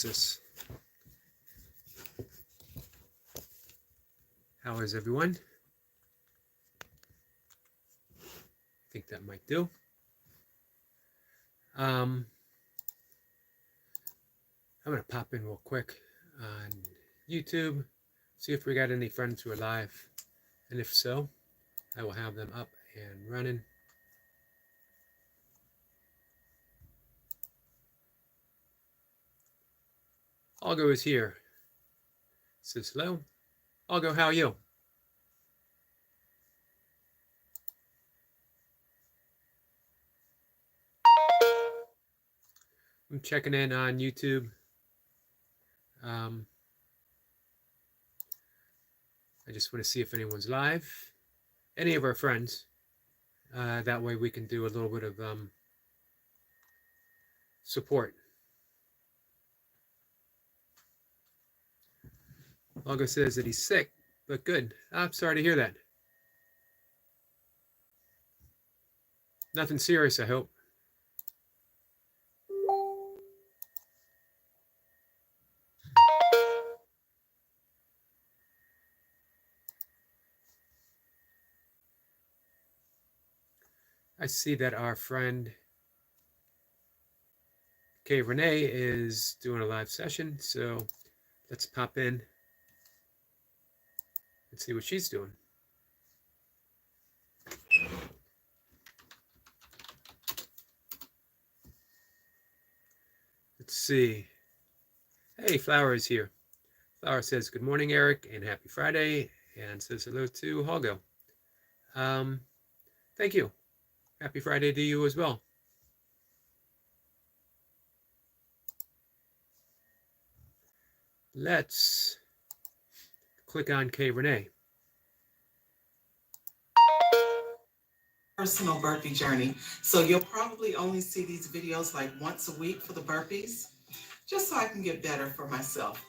analysis. How is everyone? I think that might do. I'm going to pop in real quick on YouTube, see if we got any friends who are live, and if so, I will have them up and running. Algo is here. Says hello. Algo, how are you? I'm checking in on YouTube. I just want to see if anyone's live. Any of our friends. That way we can do a little bit of support. Algo says that he's sick, but good. I'm sorry to hear that. Nothing serious, I hope. I see that our friend Kay Renee is doing a live session, so let's pop in and see what she's doing. Let's see. Hey, Flower is here. Flower says, good morning, Eric, and happy Friday, and says hello to Holgo. Thank you. Happy Friday to you as well. Let's click on Kay Renee. Personal burpee journey. So you'll probably only see these videos like once a week for the burpees, just so I can get better for myself.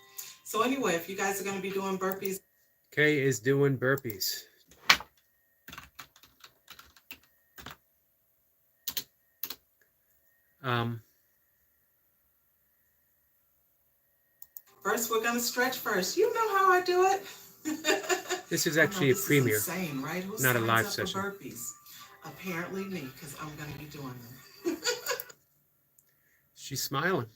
So anyway, if you guys are going to be doing burpees. Kay is doing burpees. First, we're going to stretch first. You know how I do it. This is actually a premiere, insane, right? Who not a signs live up session. for burpees? Apparently me, because I'm going to be doing them. She's smiling.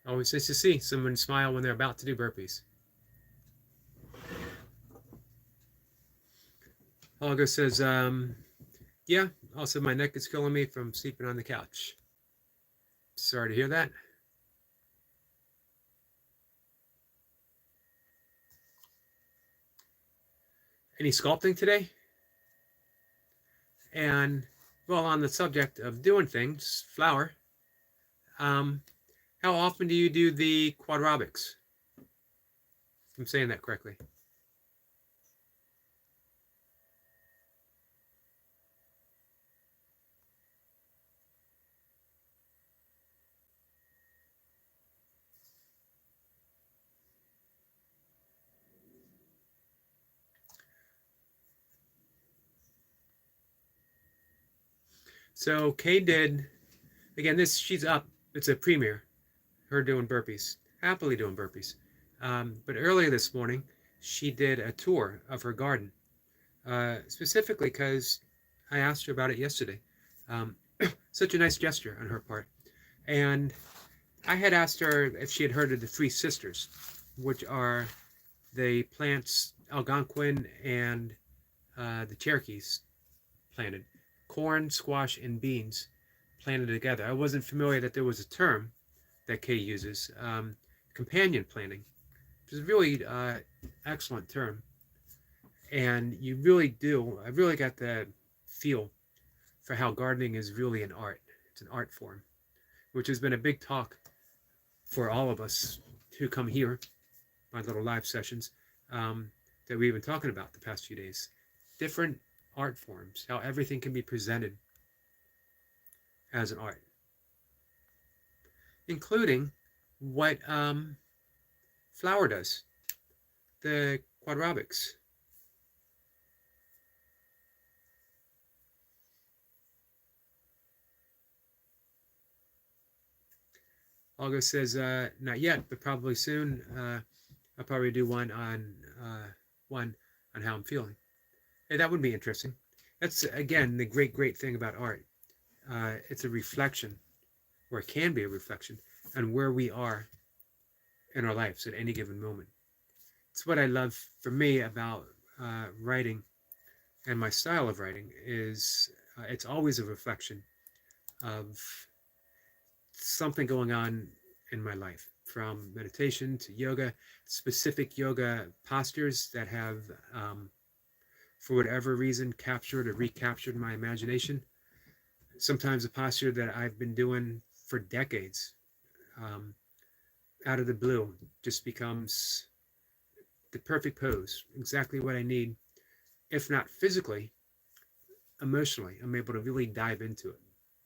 Always nice to see someone smile when they're about to do burpees. Olga says, yeah, also my neck is killing me from sleeping on the couch. Sorry to hear that. Any sculpting today? And, well, on the subject of doing things, Flower, how often do you do the quadrobics? If I'm saying that correctly. So Kay did, again, she's up. It's a premiere. Her doing burpees, happily doing burpees. But earlier this morning, she did a tour of her garden, specifically because I asked her about it yesterday. Such a nice gesture on her part. And I had asked her if she had heard of the Three Sisters, which are the plants Algonquin and the Cherokees planted. Corn, squash, and beans planted together. I wasn't familiar that there was a term that Kay uses, companion planting, which is a really excellent term. And you really do, I really got the feel for how gardening is really an art. It's an art form, which has been a big talk for all of us who come here, my little live sessions, that we've been talking about the past few days. Different art forms, how everything can be presented as an art, including what Flower does, the quadrobics. Olga says, not yet, but probably soon. I'll probably do one on how I'm feeling. Hey, that would be interesting. That's again the great thing about art. It's a reflection, or it can be a reflection, on where we are in our lives at any given moment. It's what I love for me about writing and my style of writing is it's always a reflection of something going on in my life, from meditation to yoga, specific yoga postures that have, for whatever reason, captured or recaptured my imagination. Sometimes a posture that I've been doing for decades, um, out of the blue, just becomes the perfect pose, exactly what I need. If not physically, emotionally, I'm able to really dive into it,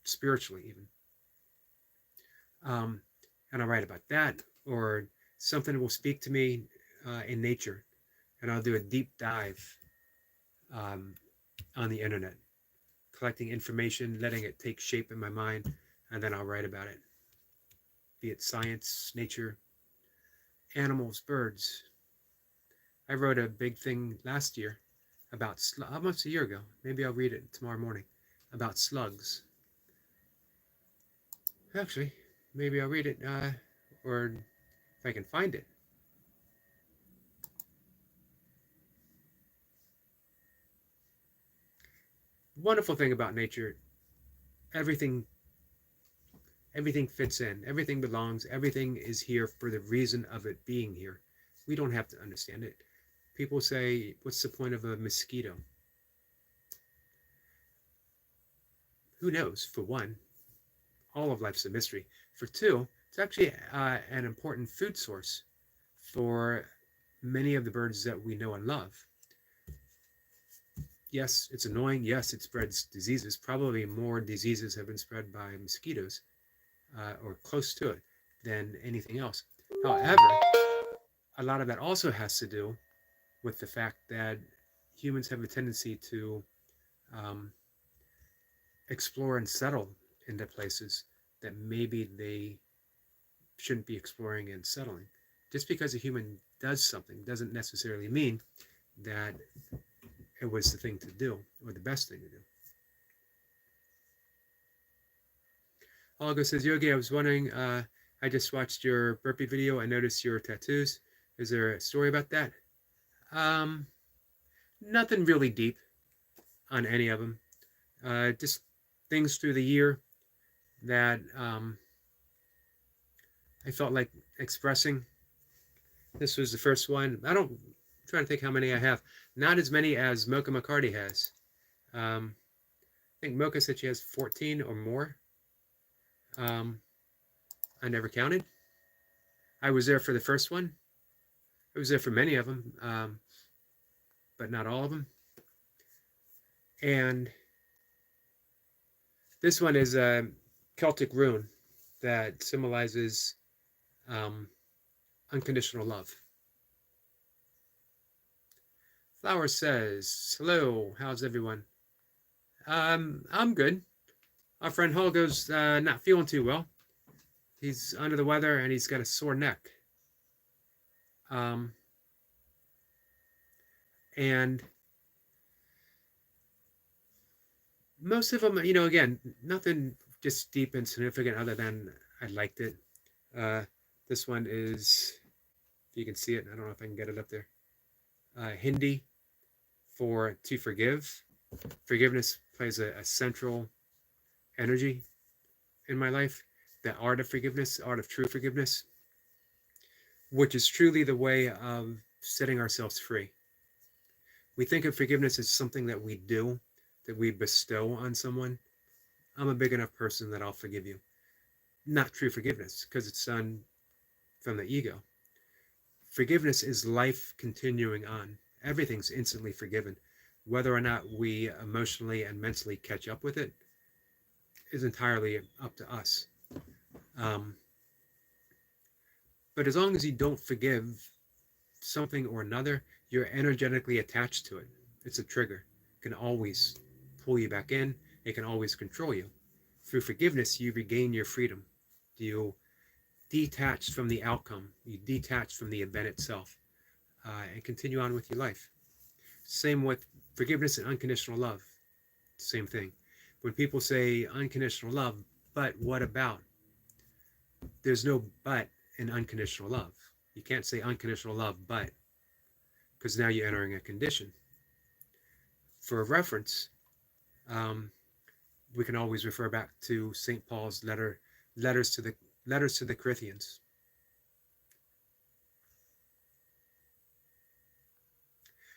spiritually even. Um, and I'll write about that, or something will speak to me in nature, and I'll do a deep dive um, on the internet, collecting information, letting it take shape in my mind, and then I'll write about it, be it science, nature, animals, birds. I wrote a big thing last year about, almost a year ago, maybe I'll read it tomorrow morning, about slugs. Actually, maybe I'll read it, or if I can find it. Wonderful thing about nature, everything everything fits in, everything belongs, everything is here for the reason of it being here. We don't have to understand it. People say, what's the point of a mosquito? Who knows? For one, all of life's a mystery. For two, it's actually an important food source for many of the birds that we know and love. Yes, it's annoying. Yes, it spreads diseases. Probably more diseases have been spread by mosquitoes, or close to it, than anything else. However, a lot of that also has to do with the fact that humans have a tendency to um, explore and settle into places that maybe they shouldn't be exploring and settling. Just because a human does something doesn't necessarily mean that it was the thing to do or the best thing to do. Olga says, Yogi, I was wondering, I just watched your burpee video. I noticed your tattoos. Is there a story about that? Um, Nothing really deep on any of them. Just things through the year that I felt like expressing. This was the first one. I'm trying to think how many I have. Not as many as Mocha McCarty has. Um, I think Mocha said she has 14 or more. I never counted. I was there for the first one. I was there for many of them, but not all of them. And this one is a Celtic rune that symbolizes um, unconditional love. Flower says, hello, how's everyone? I'm good. Our friend Holgo's not feeling too well. He's under the weather and he's got a sore neck. And most of them, again, nothing just deep and significant other than I liked it. This one is, if you can see it, I don't know if I can get it up there. Hindi for to forgive. Forgiveness plays a central energy in my life. The art of forgiveness, art of true forgiveness, which is truly the way of setting ourselves free. We think of forgiveness as something that we do, that we bestow on someone. I'm a big enough person that I'll forgive you. Not true forgiveness, because it's done from the ego. Forgiveness is life continuing on. Everything's instantly forgiven. Whether or not we emotionally and mentally catch up with it is entirely up to us. But as long as you don't forgive something or another, you're energetically attached to it. It's a trigger. It can always pull you back in. It can always control you. Through forgiveness, you regain your freedom. You detached from the outcome. You detach from the event itself, and continue on with your life. Same with forgiveness and unconditional love. Same thing. When people say unconditional love, but what about? There's no but in unconditional love. You can't say unconditional love, but, because now you're entering a condition. For reference, um, we can always refer back to St. Paul's letters to the Corinthians.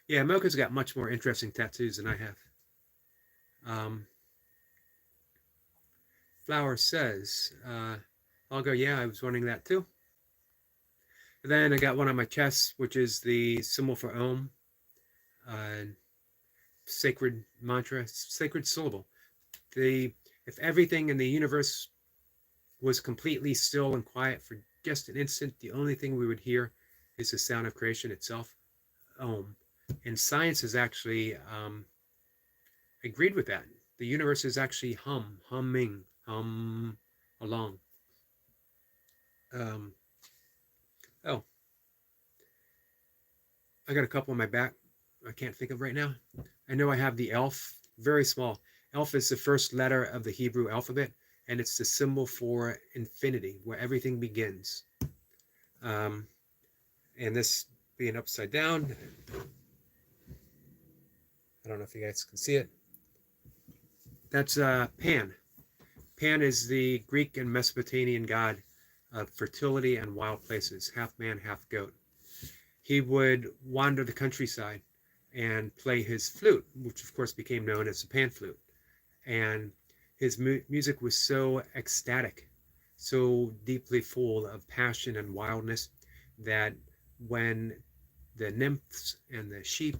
Yeah, Mocha's got much more interesting tattoos than I have. Um, Flower says, I'll go, yeah, I was wondering that too. And then I got one on my chest, which is the symbol for Om, uh, sacred mantra, sacred syllable. If everything in the universe was completely still and quiet for just an instant, the only thing we would hear is the sound of creation itself, Om. And science has actually agreed with that. The universe is actually humming, along. Um, oh, I got a couple on my back I can't think of right now. I know I have the Elf, very small. Elf is the first letter of the Hebrew alphabet, and it's the symbol for infinity, where everything begins. Um, and this being upside down, I don't know if you guys can see it. That's Pan. Pan is the Greek and Mesopotamian god of fertility and wild places, half man, half goat. He would wander the countryside and play his flute, which of course became known as the pan flute. And his music was so ecstatic, so deeply full of passion and wildness, that when the nymphs and the sheep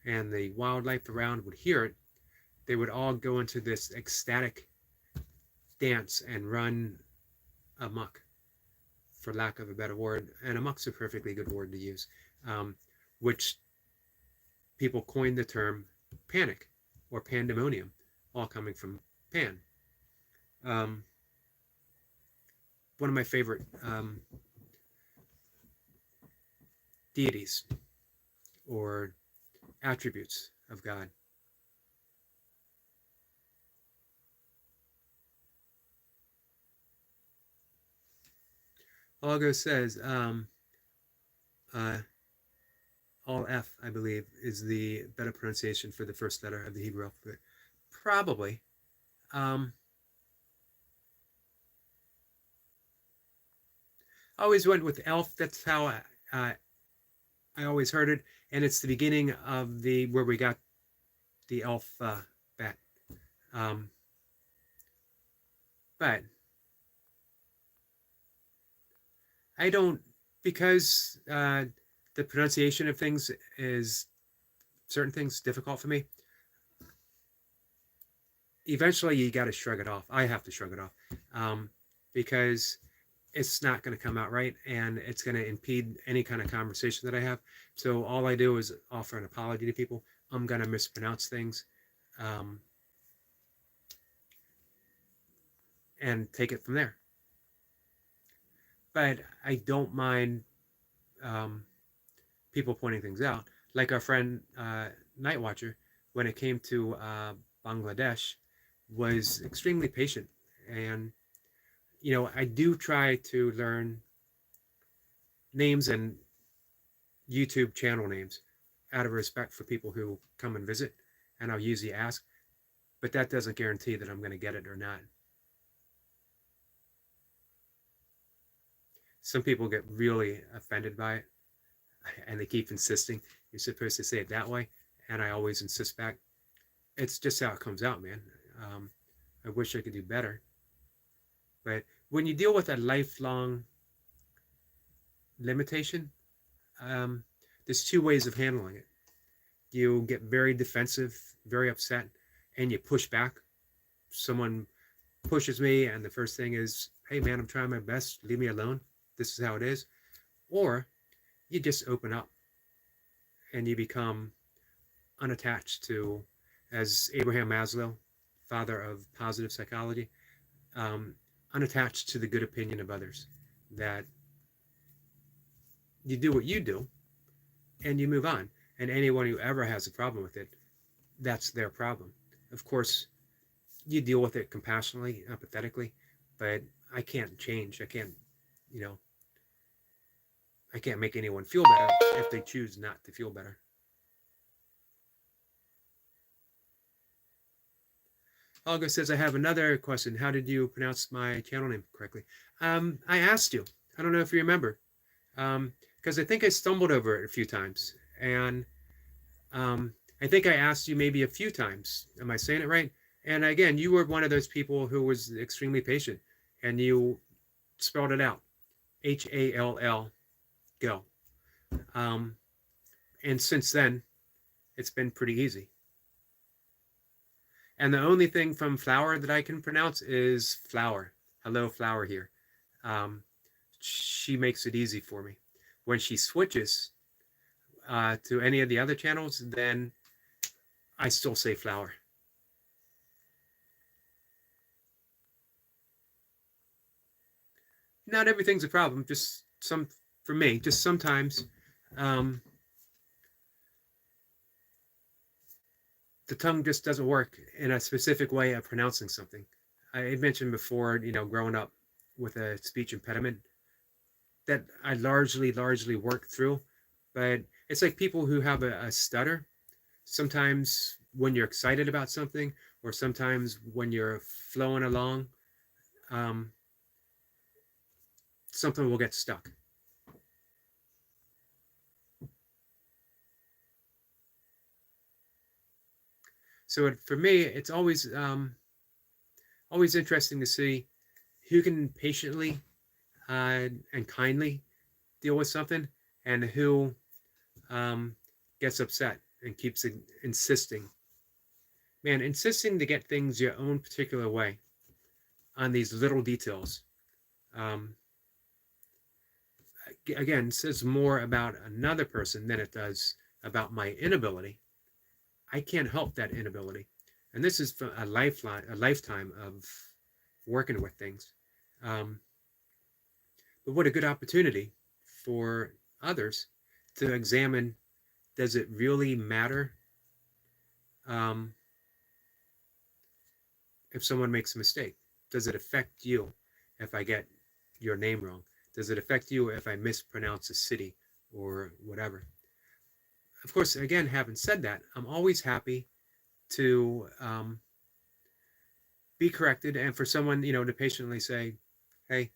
and the wildlife around would hear it, they would all go into this ecstatic dance and run amok, for lack of a better word. And amok's a perfectly good word to use, which people coined the term panic or pandemonium, all coming from Pan. One of my favorite deities or attributes of God. Olga says, all F, I believe, is the better pronunciation for the first letter of the Hebrew alphabet. Probably. I always went with Elf. That's how I always heard it, and it's the beginning of where we got the elf bat. But I don't, because the pronunciation of things is certain things difficult for me. Eventually, you got to shrug it off. I have to shrug it off, because it's not going to come out right, and it's going to impede any kind of conversation that I have. So all I do is offer an apology to people. I'm going to mispronounce things, and take it from there. But I don't mind people pointing things out. Like our friend Night Watcher, when it came to Bangladesh, was extremely patient. And, I do try to learn names and YouTube channel names out of respect for people who come and visit. And I'll usually ask, but that doesn't guarantee that I'm going to get it or not. Some people get really offended by it, and they keep insisting you're supposed to say it that way. And I always insist back, it's just how it comes out, man. I wish I could do better. But when you deal with a lifelong limitation, there's two ways of handling it. You get very defensive, very upset, and you push back. Someone pushes me, and the first thing is, hey, man, I'm trying my best. Leave me alone. This is how it is. Or you just open up and you become unattached to, as Abraham Maslow, father of positive psychology, unattached to the good opinion of others. that you do what you do and you move on. And anyone who ever has a problem with it, that's their problem. Of course, you deal with it compassionately, empathetically, but I can't change. I can't, you know, I can't make anyone feel better if they choose not to feel better. Olga says, I have another question. How did you pronounce my channel name correctly? I asked you. I don't know if you remember. Because I think I stumbled over it a few times. And I think I asked you maybe a few times. Am I saying it right? And again, you were one of those people who was extremely patient. And you spelled it out. Hall, go. And since then, it's been pretty easy. And the only thing from flower that I can pronounce is flower. Hello, flower here. She makes it easy for me. When she switches to any of the other channels, then I still say flower. Not everything's a problem. Just some, for me, just sometimes the tongue just doesn't work in a specific way of pronouncing something. I mentioned before, growing up with a speech impediment that I largely worked through, but it's like people who have a stutter. Sometimes when you're excited about something, or sometimes when you're flowing along, something will get stuck. So for me, it's always interesting to see who can patiently and kindly deal with something, and who gets upset and keeps insisting. Man, insisting to get things your own particular way on these little details, again, says more about another person than it does about my inability. I can't help that inability. And this is a lifetime of working with things. But what a good opportunity for others to examine, does it really matter if someone makes a mistake? Does it affect you if I get your name wrong? Does it affect you if I mispronounce a city or whatever? Of course, again, having said that, I'm always happy to be corrected, and for someone, to patiently say, hey,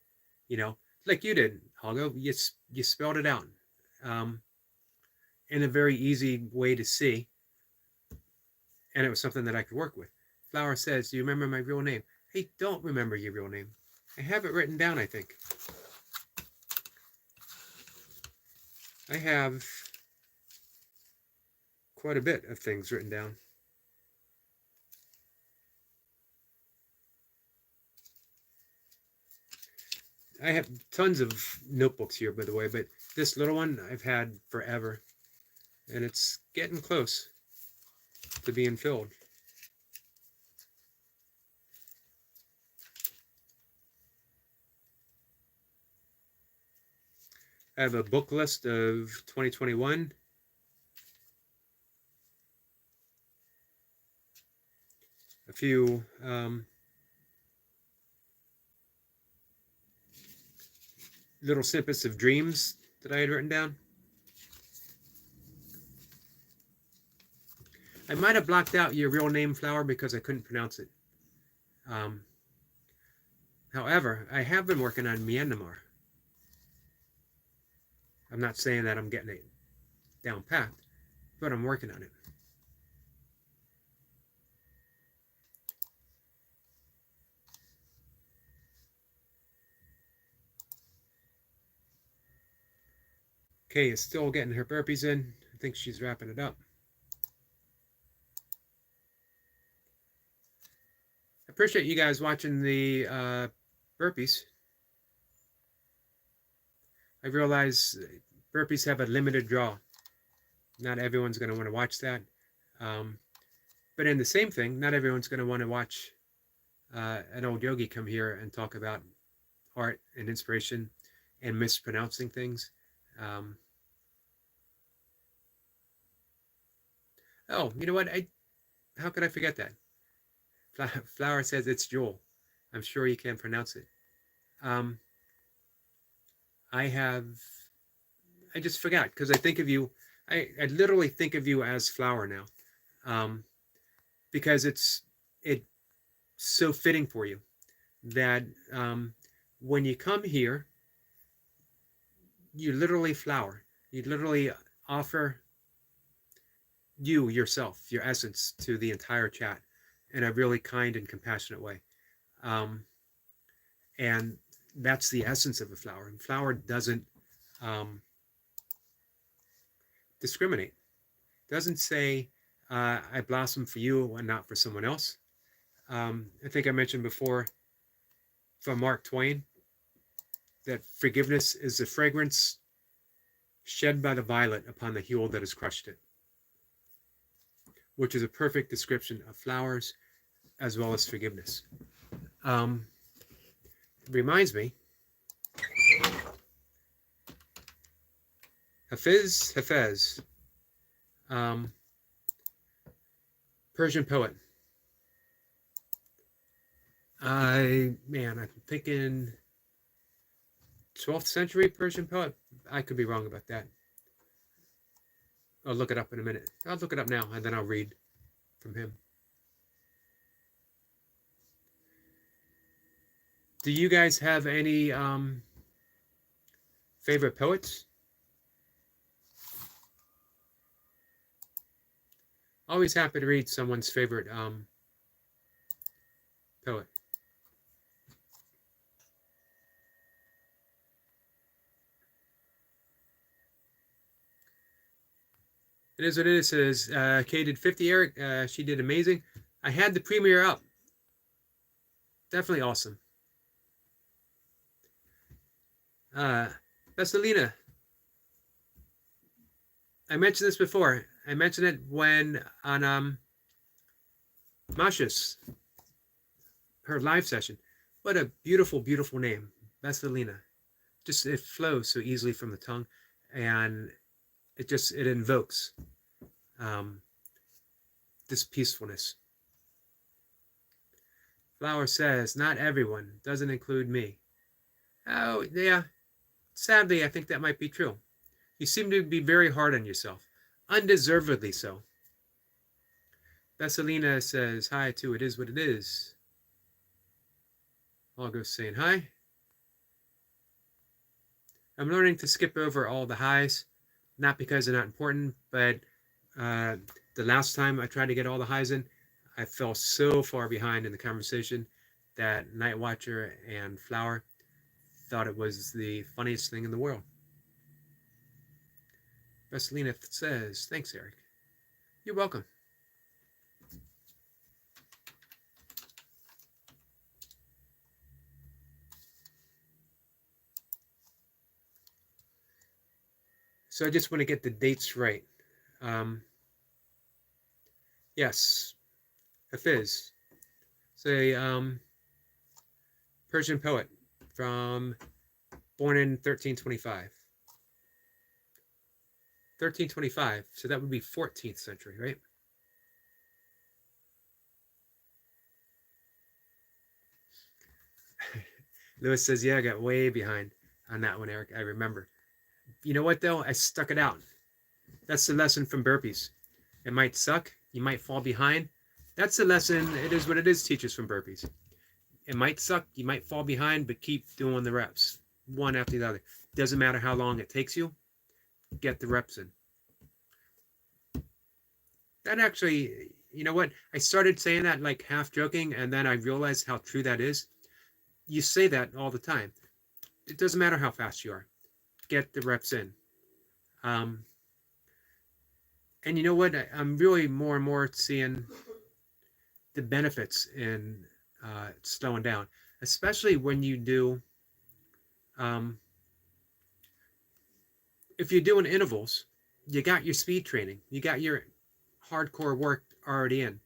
like you did, Holgo, you spelled it out in a very easy way to see, and it was something that I could work with. Flower says, do you remember my real name? I don't remember your real name. I have it written down, I think. I have quite a bit of things written down. I have tons of notebooks here, by the way, but this little one I've had forever, and it's getting close to being filled. I have a book list of 2021. A few little snippets of dreams that I had written down. I might have blocked out your real name, Flower, because I couldn't pronounce it. However, I have been working on Myanmar. I'm not saying that I'm getting it down packed, but I'm working on it. Kay is still getting her burpees in. I think she's wrapping it up. I appreciate you guys watching the burpees. I realize burpees have a limited draw. Not everyone's going to want to watch that. But in the same thing, not everyone's going to want to watch an old yogi come here and talk about art and inspiration and mispronouncing things. Um, oh, you know what? How could I forget that? Flower says it's Joel. I'm sure you can pronounce it. Um, I have. I just forgot because I think of you. I literally think of you as Flower now, um, because it's so fitting for you that when you come here, you literally flower. You literally offer you yourself, your essence, to the entire chat in a really kind and compassionate way. Um, and that's the essence of a flower. And flower doesn't um, discriminate. Doesn't say I blossom for you and not for someone else. I think I mentioned before from Mark Twain that forgiveness is the fragrance shed by the violet upon the heel that has crushed it, which is a perfect description of flowers as well as forgiveness. It reminds me, Hafez, um, Persian poet. I'm thinking 12th century Persian poet. I could be wrong about that. I'll look it up in a minute. I'll look it up now and then I'll read from him. Do you guys have any favorite poets? Always happy to read someone's favorite poet. It is what it is. Says Kay did 50, Eric. She did amazing. I had the premiere up. Definitely awesome. Vestalina. I mentioned this before. I mentioned it when on Masha's, her live session. What a beautiful, beautiful name. Vestalina. Just it flows so easily from the tongue, and it invokes this peacefulness. Flower says, not everyone, doesn't include me. Oh, yeah. Sadly, I think that might be true. You seem to be very hard on yourself. Undeservedly so. Vessalina says, hi to It Is What It Is. Olga's saying hi. I'm learning to skip over all the highs, not because they're not important, but the last time I tried to get all the highs in, I fell so far behind in the conversation that Night Watcher and Flower thought it was the funniest thing in the world. Vessalina says, thanks, Eric. You're welcome. So I just want to get the dates right. Yes, Hafiz. Say Persian poet from born in 1325. 1325, so that would be 14th century, right? Lewis says, yeah, I got way behind on that one, Eric. I remember. You know what, though? I stuck it out. That's the lesson from burpees. It might suck. You might fall behind. That's the lesson. It is what it is teaches from burpees. It might suck. You might fall behind, but keep doing the reps. One after the other. Doesn't matter how long it takes you. Get the reps in. That actually, you know what? I started saying that like half joking, and then I realized how true that is. You say that all the time. It doesn't matter how fast you are. Get the reps in. And you know what? I'm really more and more seeing the benefits in slowing down, especially when you do, if you're doing intervals, you got your speed training, you got your hardcore work already in,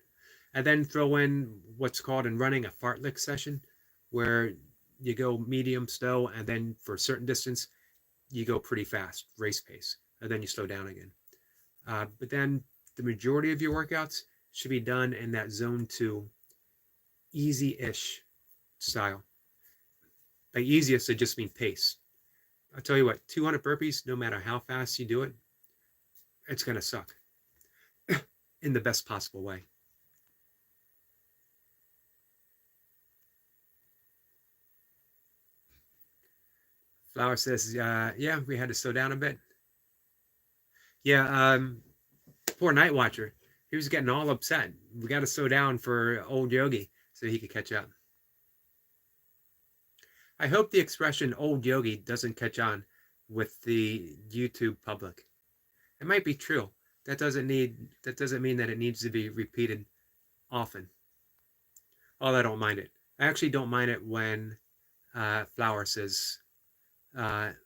and then throw in what's called in running a fartlek session, where you go medium, slow, and then for a certain distance, you go pretty fast, race pace, and then you slow down again. But then the majority of your workouts should be done in that zone 2, easy-ish style. By easiest, I just mean pace. I'll tell you what, 200 burpees, no matter how fast you do it, it's going to suck in the best possible way. Flower says, yeah, we had to slow down a bit. Yeah, poor Night Watcher. He was getting all upset. We got to slow down for old Yogi so he could catch up. I hope the expression old Yogi doesn't catch on with the YouTube public. It might be true. That doesn't mean that it needs to be repeated often. Although I don't mind it. I actually don't mind it when Flower says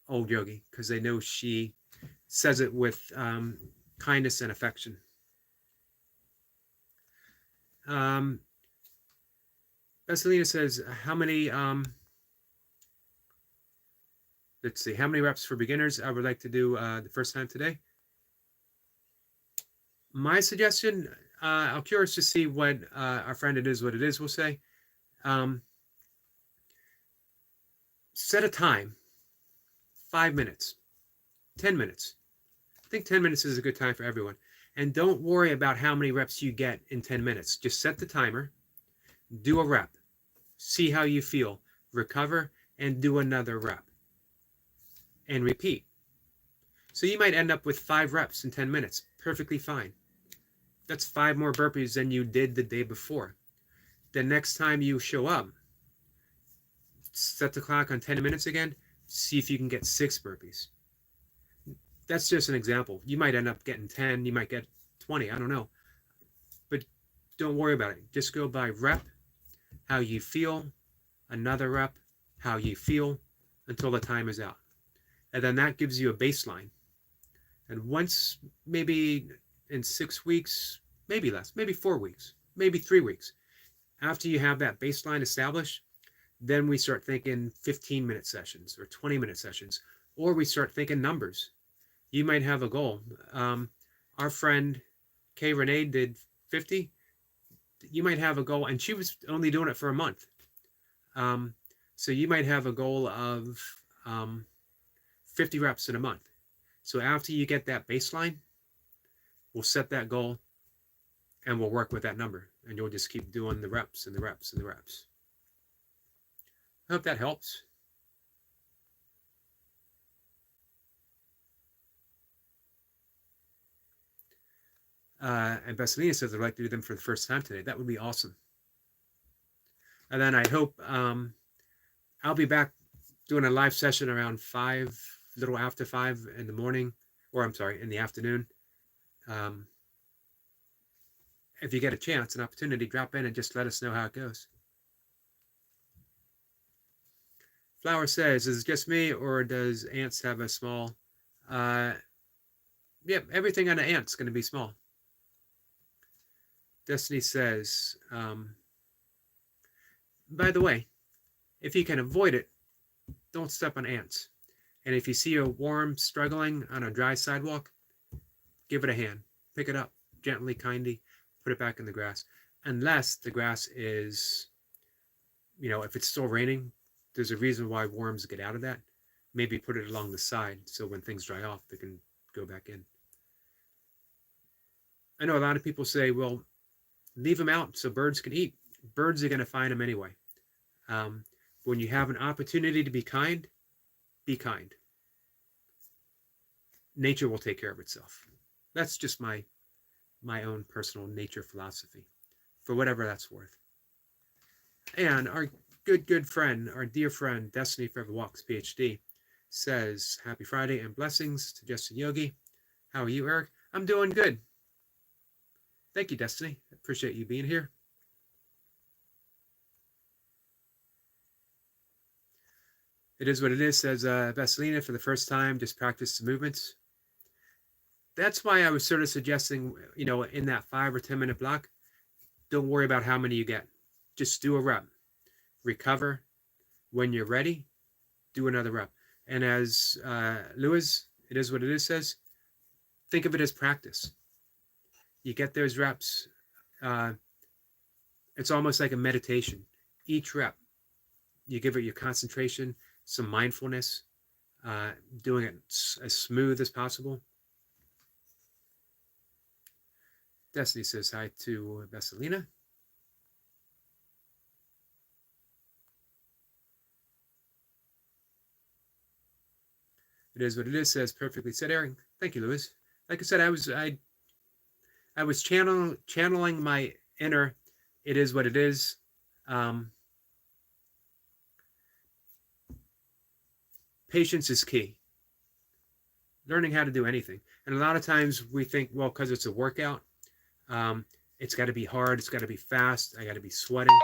old Yogi, because they know she says it with kindness and affection. Vesselina says, how many let's see, how many reps for beginners I would like to do the first time today? My suggestion, I'm curious to see what our friend It Is What It Is will say. Set a time, 5 minutes, 10 minutes. I think 10 minutes is a good time for everyone. And don't worry about how many reps you get in 10 minutes. Just set the timer, do a rep, see how you feel, recover, and do another rep. And repeat. So you might end up with 5 reps in 10 minutes. Perfectly fine. That's 5 more burpees than you did the day before. The next time you show up, set the clock on 10 minutes again, see if you can get 6 burpees. That's just an example. You might end up getting 10, you might get 20, I don't know. But don't worry about it. Just go by rep, how you feel, another rep, how you feel, until the time is out. And then that gives you a baseline. And once, maybe in 6 weeks, maybe less, maybe 4 weeks, maybe 3 weeks, after you have that baseline established, then we start thinking 15-minute sessions or 20-minute sessions, or we start thinking numbers. You might have a goal. Our friend Kay Renee did 50. You might have a goal, and she was only doing it for a month. So you might have a goal of 50 reps in a month. So after you get that baseline, we'll set that goal and we'll work with that number, and you'll just keep doing the reps and the reps and the reps. I hope that helps. And Vesselina says I'd like to do them for the first time today. That would be awesome. And then I hope I'll be back doing a live session around 5, little after 5 in the morning, or I'm sorry, in the afternoon. If you get a chance, an opportunity, drop in and just let us know how it goes. Flower says, is it just me, or does ants have a small? Yep, everything on an ant's going to be small. Destiny says, by the way, if you can avoid it, don't step on ants. And if you see a worm struggling on a dry sidewalk, give it a hand. Pick it up gently, kindly, put it back in the grass. Unless the grass is, if it's still raining, there's a reason why worms get out of that. Maybe put it along the side so when things dry off, they can go back in. I know a lot of people say, well, leave them out so birds can eat. Birds are going to find them anyway. When you have an opportunity to be kind, be kind. Nature will take care of itself. That's just my own personal nature philosophy, for whatever that's worth. And our good friend, our dear friend, Destiny Forever Walks, PhD, says, happy Friday and blessings to Justin Yogi. How are you, Eric? I'm doing good. Thank you, Destiny. I appreciate you being here. It is what it is, says Vesselina. For the first time, just practice the movements. That's why I was sort of suggesting, in that 5 or 10 minute block, don't worry about how many you get. Just do a rep. Recover, When you're ready, do another rep. And as Lewis, it is what it is, says, think of it as practice. You get those reps. Uh, it's almost like a meditation. Each rep, you give it your concentration, some mindfulness, uh, doing it as smooth as possible. Destiny says hi to Vesselina. It is what it is, says perfectly said, Eric. Thank you, Lewis. Like I said, I was channeling my inner. It is what it is. Um, Patience is key. Learning how to do anything, and a lot of times we think, well, because it's a workout, um, it's got to be hard, it's got to be fast, I got to be sweating,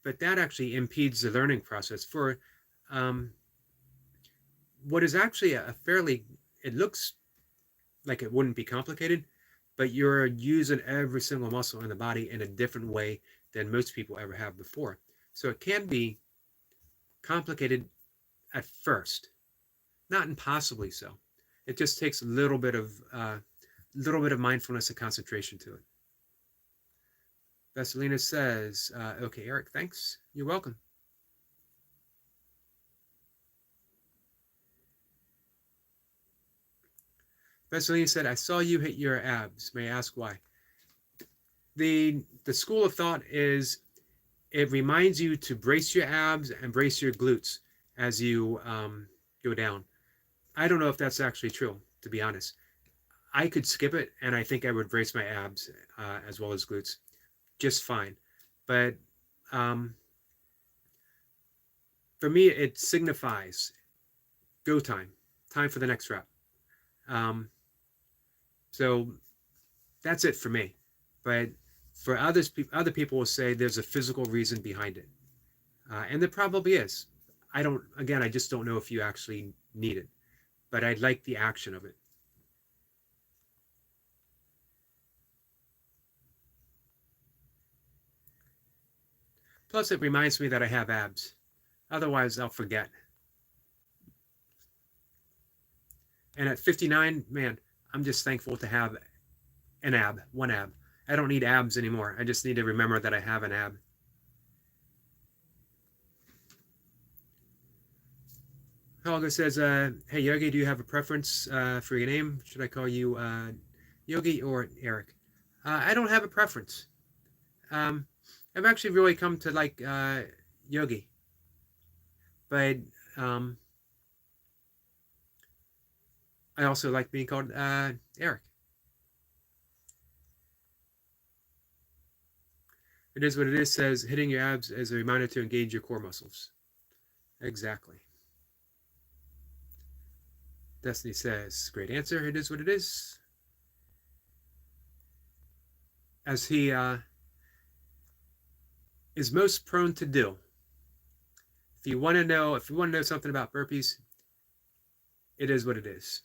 but that actually impedes the learning process for um, what is actually a fairly. It looks like it wouldn't be complicated, but you're using every single muscle in the body in a different way than most people ever have before. So it can be complicated at first, not impossibly so. It just takes a little bit of mindfulness and concentration to it. Vesselina says, okay, Eric, thanks. You're welcome. Vesselina said, I saw you hit your abs. May I ask why? The school of thought is it reminds you to brace your abs and brace your glutes as you go down. I don't know if that's actually true, to be honest. I could skip it, and I think I would brace my abs as well as glutes just fine. But um, for me, it signifies go time, time for the next rep. Um, so that's it for me. But for others, other people will say there's a physical reason behind it, and there probably is. I don't. Again, I just don't know if you actually need it, but I like the action of it. Plus, it reminds me that I have abs. Otherwise, I'll forget. And at 59, man, I'm just thankful to have an ab, one ab. I don't need abs anymore. I just need to remember that I have an ab. Helga says, hey, Yogi, do you have a preference for your name? Should I call you Yogi or Eric? I don't have a preference. Um, I've actually really come to like Yogi. But um, I also like being called Eric. It is what it is, says hitting your abs as a reminder to engage your core muscles. Exactly. Destiny says, great answer. It is what it is. As he is most prone to do. If you want to know something about burpees, it is what it is.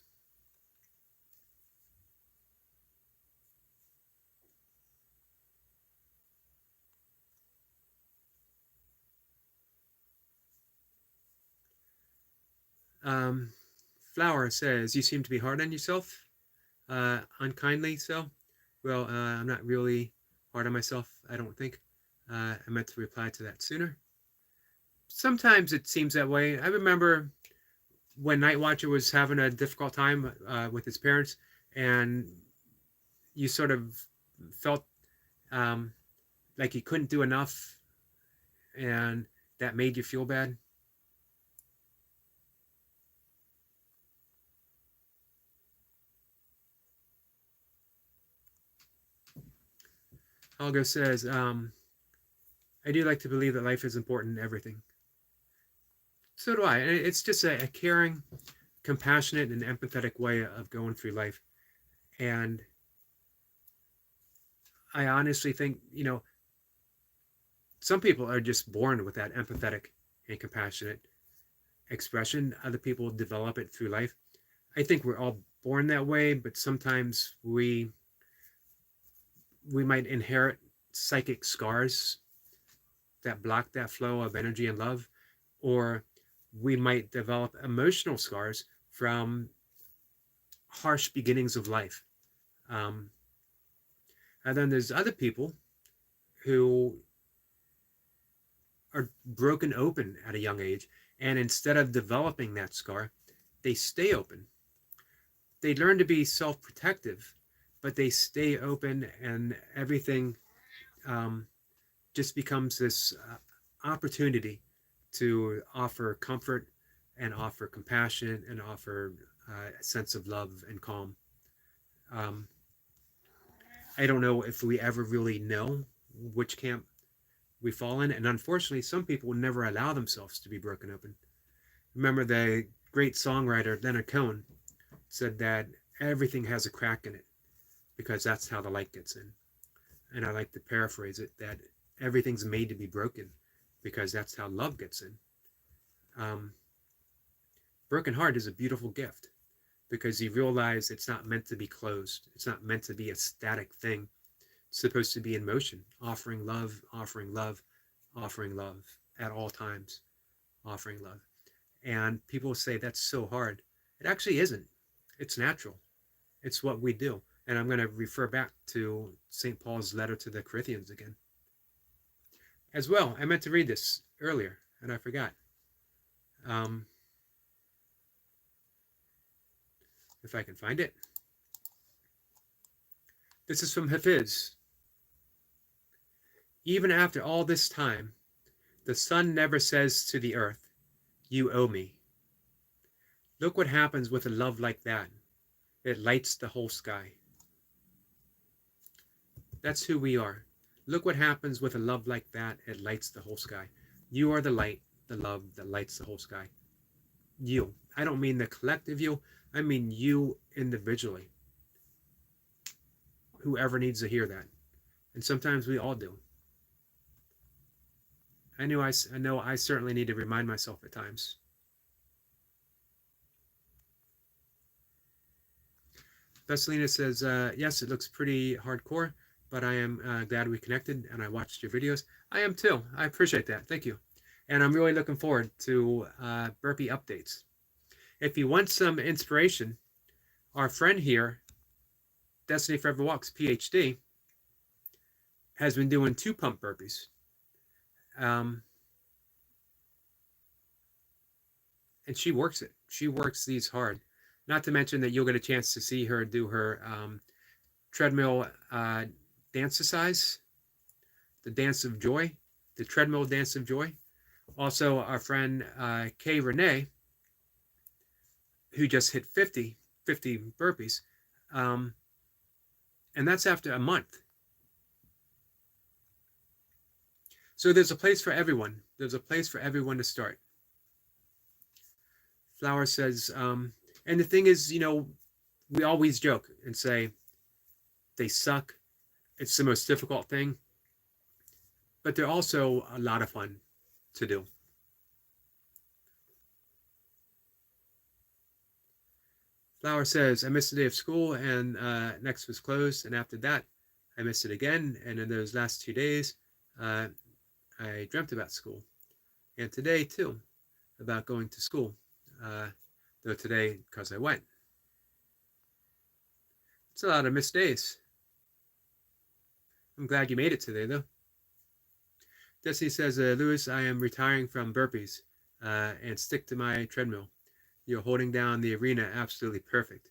Flower says, you seem to be hard on yourself, unkindly so. Well, I'm not really hard on myself, I don't think. I meant to reply to that sooner. Sometimes it seems that way. I remember when Night Watcher was having a difficult time with his parents, and you sort of felt like he couldn't do enough, and that made you feel bad. Algo says, I do like to believe that life is important in everything. So do I. It's just a caring, compassionate, and empathetic way of going through life. And I honestly think, some people are just born with that empathetic and compassionate expression. Other people develop it through life. I think we're all born that way, but sometimes we might inherit psychic scars that block that flow of energy and love, or we might develop emotional scars from harsh beginnings of life. Um, and then there's other people who are broken open at a young age, and instead of developing that scar, they stay open. They learn to be self-protective, but they stay open, and everything um, just becomes this opportunity to offer comfort and offer compassion and offer a sense of love and calm. Um, I don't know if we ever really know which camp we fall in, and unfortunately, some people never allow themselves to be broken open. Remember, the great songwriter Leonard Cohen said that everything has a crack in it because that's how the light gets in. And I like to paraphrase it that everything's made to be broken because that's how love gets in. Um, broken heart is a beautiful gift because you realize it's not meant to be closed. It's not meant to be a static thing. It's supposed to be in motion, offering love, offering love, offering love at all times, offering love. And people say that's so hard. It actually isn't. It's natural. It's what we do. And I'm going to refer back to St. Paul's letter to the Corinthians again. As well, I meant to read this earlier and I forgot. Um, if I can find it. This is from Hafiz. Even after all this time, the sun never says to the earth, "You owe me." Look what happens with a love like that. It lights the whole sky. That's who we are. Look what happens with a love like that. It lights the whole sky. You are the light, the love that lights the whole sky. You. I don't mean the collective you. I mean you individually. Whoever needs to hear that. And sometimes we all do. I know I certainly need to remind myself at times. Vesselina says, yes, it looks pretty hardcore, but I am glad we connected and I watched your videos. I am too. I appreciate that. Thank you. And I'm really looking forward to burpee updates. If you want some inspiration, our friend here, Destiny Forever Walks, PhD, has been doing 2 pump burpees. And she works it. She works these hard. Not to mention that you'll get a chance to see her do her treadmill dance exercise, the dance of joy, the treadmill dance of joy. Also, our friend Kay Renee, who just hit 50 burpees, and that's after a month. So there's a place for everyone. There's a place for everyone to start. Flower says, and the thing is, we always joke and say they suck. It's the most difficult thing, but they're also a lot of fun to do. Flower says, I missed a day of school and next was closed. And after that, I missed it again. And in those last 2 days, I dreamt about school. And today, too, about going to school. Though today, because I went. It's a lot of missed days. I'm glad you made it today, though. Destiny says, Lewis, I am retiring from burpees and stick to my treadmill. You're holding down the arena absolutely perfect.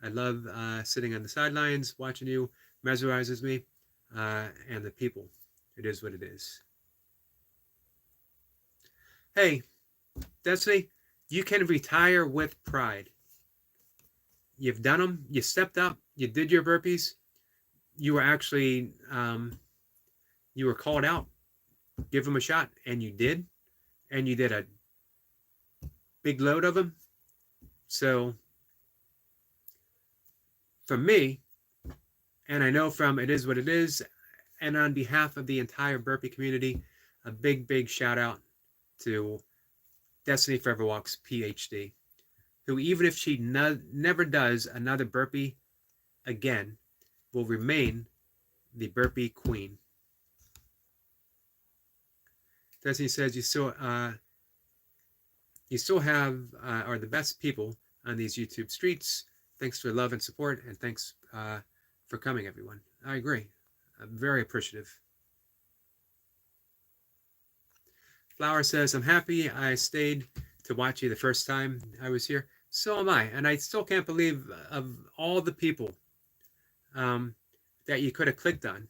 I love sitting on the sidelines, watching you, mesmerizes me, and the people. It is what it is. Hey, Destiny, you can retire with pride. You've done them. You stepped up. You did your burpees. You were actually, you were called out. Give them a shot. And you did. And you did a big load of them. So, from me, and I know from It Is What It Is, and on behalf of the entire burpee community, a big, big shout out to Destiny Forever Walks, PhD, who even if she never does another burpee again, will remain the burpee queen. Destiny says, you still You still are the best people on these YouTube streets. Thanks for love and support, and thanks for coming, everyone. I agree. I'm very appreciative. Flower says, I'm happy I stayed to watch you the first time I was here. So am I. And I still can't believe of all the people that you could have clicked on,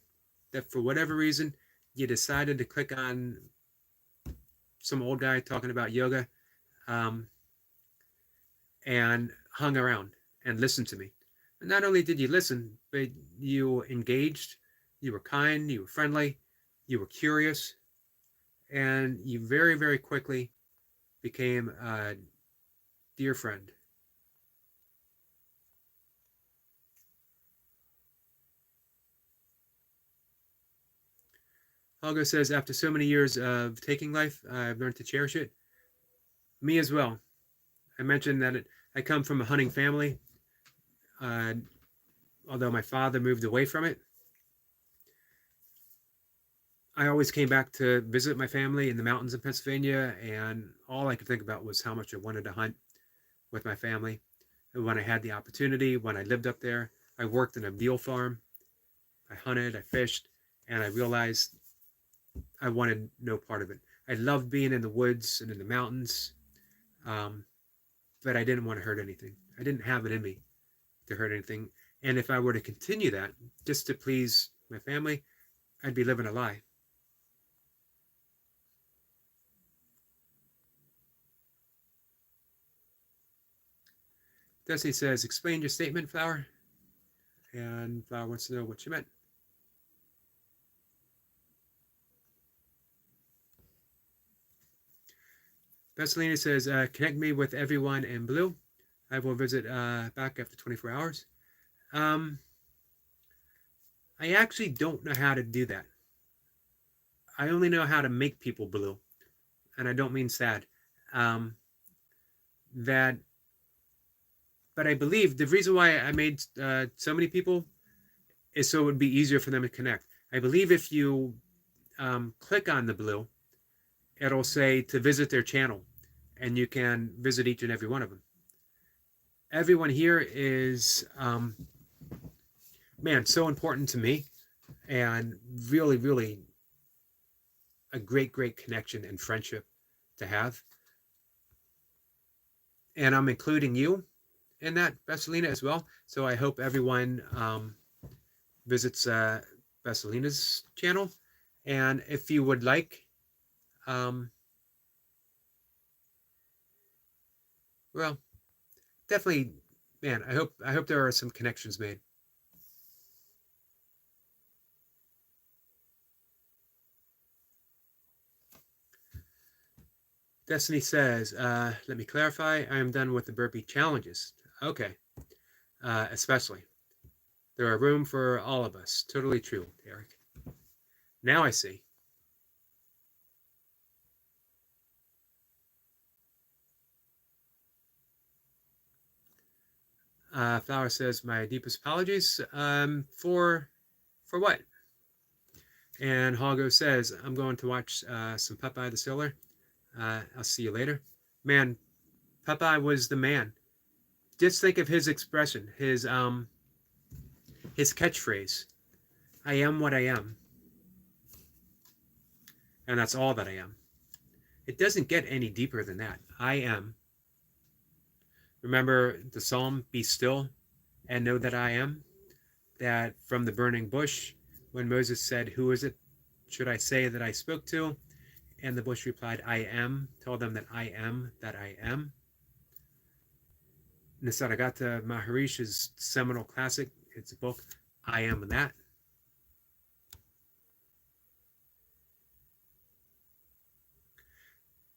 that for whatever reason, you decided to click on some old guy talking about yoga um, and hung around and listened to me. And not only did you listen, but you engaged, you were kind, you were friendly, you were curious, and you very, very quickly became a dear friend. Helga says, after so many years of taking life, I've learned to cherish it. Me as well. I mentioned that I come from a hunting family, uh, although my father moved away from it. I always came back to visit my family in the mountains of Pennsylvania, and all I could think about was how much I wanted to hunt with my family. And when I had the opportunity, when I lived up there, I worked in a veal farm. I hunted, I fished, and I realized I wanted no part of it. I loved being in the woods and in the mountains, um, but I didn't want to hurt anything. I didn't have it in me to hurt anything. And if I were to continue that just to please my family, I'd be living a lie. Destiny says, explain your statement, Flower. And Flower wants to know what you meant. Vesselina says, connect me with everyone in blue. I will visit back after 24 hours. I actually don't know how to do that. I only know how to make people blue. And I don't mean sad. Um, that, but I believe the reason why I made so many people is so it would be easier for them to connect. I believe if you click on the blue, it'll say to visit their channel, and you can visit each and every one of them. Everyone here is, man, so important to me, and really, really a great, great connection and friendship to have. And I'm including you in that, Vesselina, as well. So I hope everyone visits Vesselina's channel. And if you would like, well, definitely, man, I hope there are some connections made. Destiny says, let me clarify, I am done with the burpee challenges. Okay, especially. There are room for all of us. Totally true, Eric. Now I see. Flower says, my deepest apologies. For what? And Hago says, I'm going to watch some Popeye the Sailor. I'll see you later. Man, Popeye was the man. Just think of his expression, his catchphrase. I am what I am. And that's all that I am. It doesn't get any deeper than that. I am. Remember the psalm, be still and know that I am? That from the burning bush, when Moses said, who is it should I say that I spoke to? And the bush replied, I am. Tell them that I am that I am. Nisargata Maharish's seminal classic, it's a book, I Am That.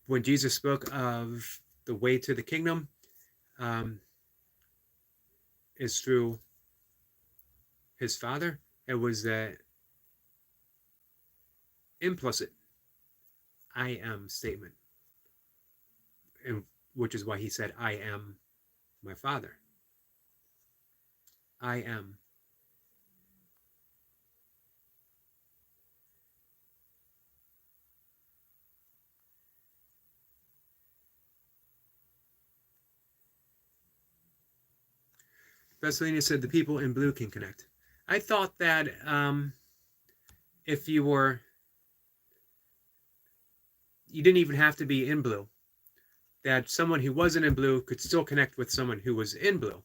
When Jesus spoke of the way to the kingdom, is through his Father, it was the implicit I am statement, and which is why he said, I am my Father. I am. Vaselina said the people in blue can connect. I thought that if you didn't even have to be in blue, that someone who wasn't in blue could still connect with someone who was in blue.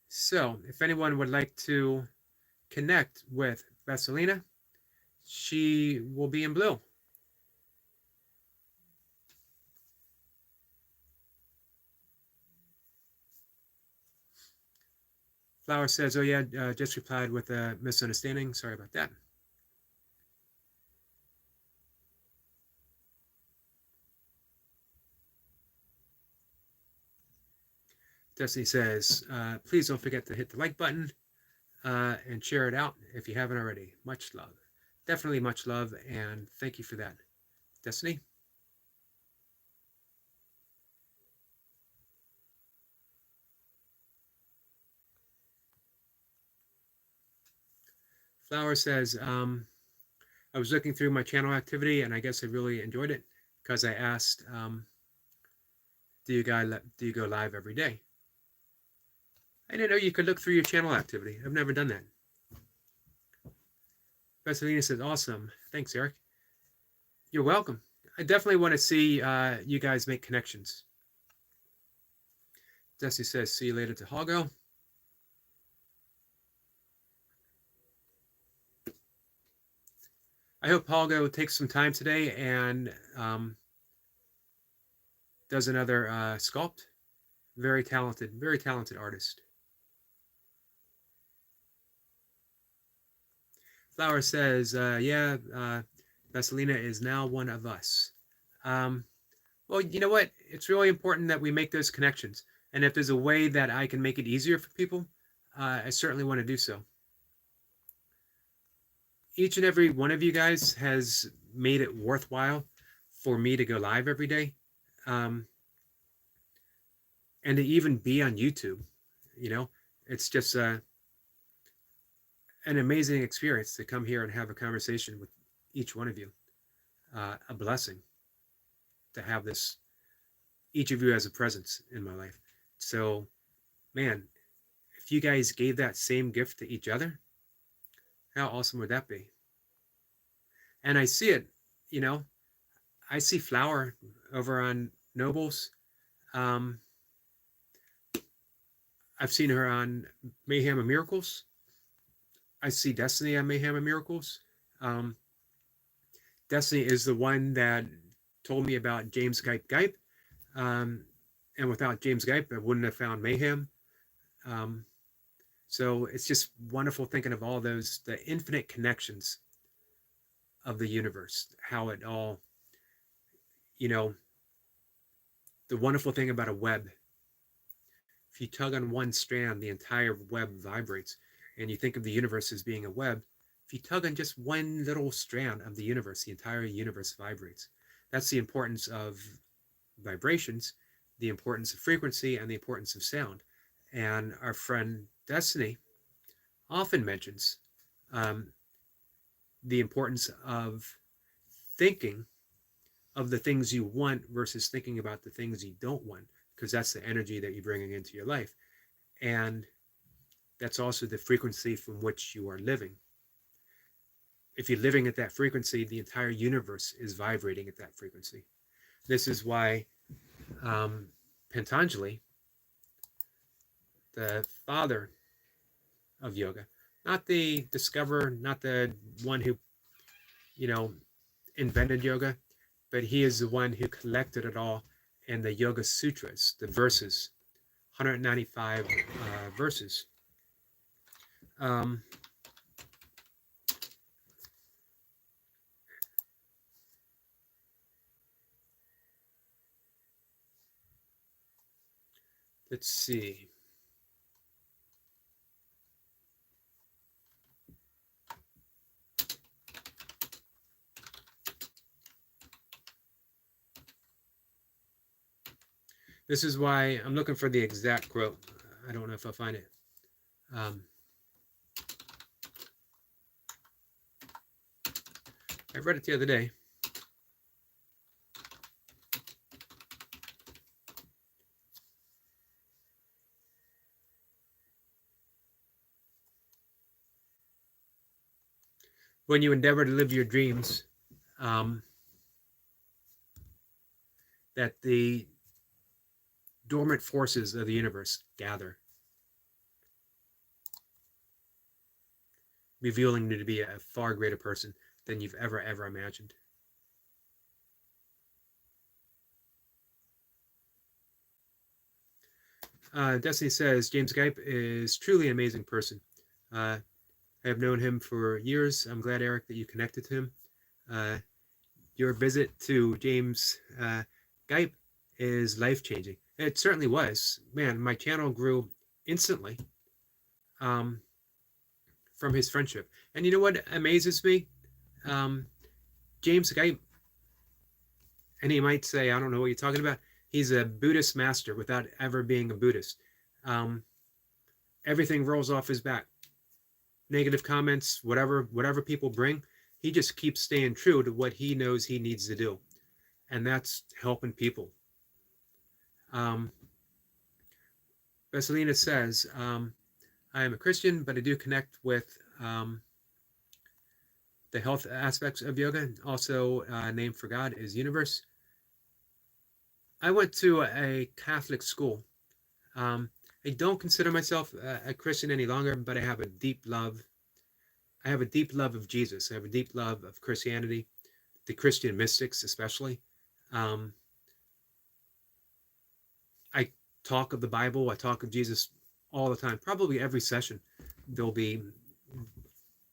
So, if anyone would like to connect with Vaselina, she will be in blue. Flower says, oh yeah, just replied with a misunderstanding. Sorry about that. Destiny says, please don't forget to hit the like button and share it out if you haven't already. Much love. Definitely much love, and thank you for that. Destiny? Flower says, I was looking through my channel activity, and I guess I really enjoyed it because I asked, do you go live every day? I didn't know you could look through your channel activity. I've never done that. Vaselina says, awesome. Thanks, Eric. You're welcome. I definitely want to see you guys make connections. Destiny says, see you later to Hoggo. I hope Hoggo takes some time today and does another sculpt. Very talented artist. Flower says, yeah, Vaselina is now one of us. Well, you know what? It's really important that we make those connections. And if there's a way that I can make it easier for people, I certainly want to do so. Each and every one of you guys has made it worthwhile for me to go live every day. And to even be on YouTube, it's just an amazing experience to come here and have a conversation with each one of you. A blessing to have each of you as a presence in my life. So, man, if you guys gave that same gift to each other, how awesome would that be? And I see it, I see Flower over on Nobles. I've seen her on Mayhem and Miracles. I see Destiny on Mayhem and Miracles. Destiny is the one that told me about James Gype. And without James Gype, I wouldn't have found Mayhem. So it's just wonderful thinking of all the infinite connections of the universe, how it all, the wonderful thing about a web. If you tug on one strand, the entire web vibrates. And you think of the universe as being a web. If you tug on just one little strand of the universe, the entire universe vibrates. That's the importance of vibrations, the importance of frequency, and the importance of sound. And our friend Destiny often mentions the importance of thinking of the things you want versus thinking about the things you don't want, because that's the energy that you're bringing into your life. And that's also the frequency from which you are living. If you're living at that frequency, the entire universe is vibrating at that frequency. This is why Patanjali, the father of yoga, not the discoverer, not the one who, invented yoga, but he is the one who collected it all in the Yoga Sutras, the verses, 195 verses. Let's see. This is why I'm looking for the exact quote. I don't know if I'll find it. Um, I read it the other day. When you endeavor to live your dreams, that the dormant forces of the universe gather, revealing you to be a far greater person than you've ever imagined. Destiny says James Gipe is truly an amazing person. I have known him for years. I'm glad, Eric, that you connected to him. Your visit to James Gipe is life-changing. It certainly was. Man, my channel grew instantly from his friendship. And you know what amazes me? James Gipe, and he might say, I don't know what you're talking about. He's a Buddhist master without ever being a Buddhist. Everything rolls off his back. Negative comments, whatever people bring, he just keeps staying true to what he knows he needs to do. And that's helping people. Veselina says, I am a Christian, but I do connect with the health aspects of yoga. Also, name for God is universe. I went to a Catholic school. I don't consider myself a Christian any longer, but I have a deep love. I have a deep love of Jesus. I have a deep love of Christianity, the Christian mystics especially. I talk of the Bible. I talk of Jesus all the time, probably every session. There'll be,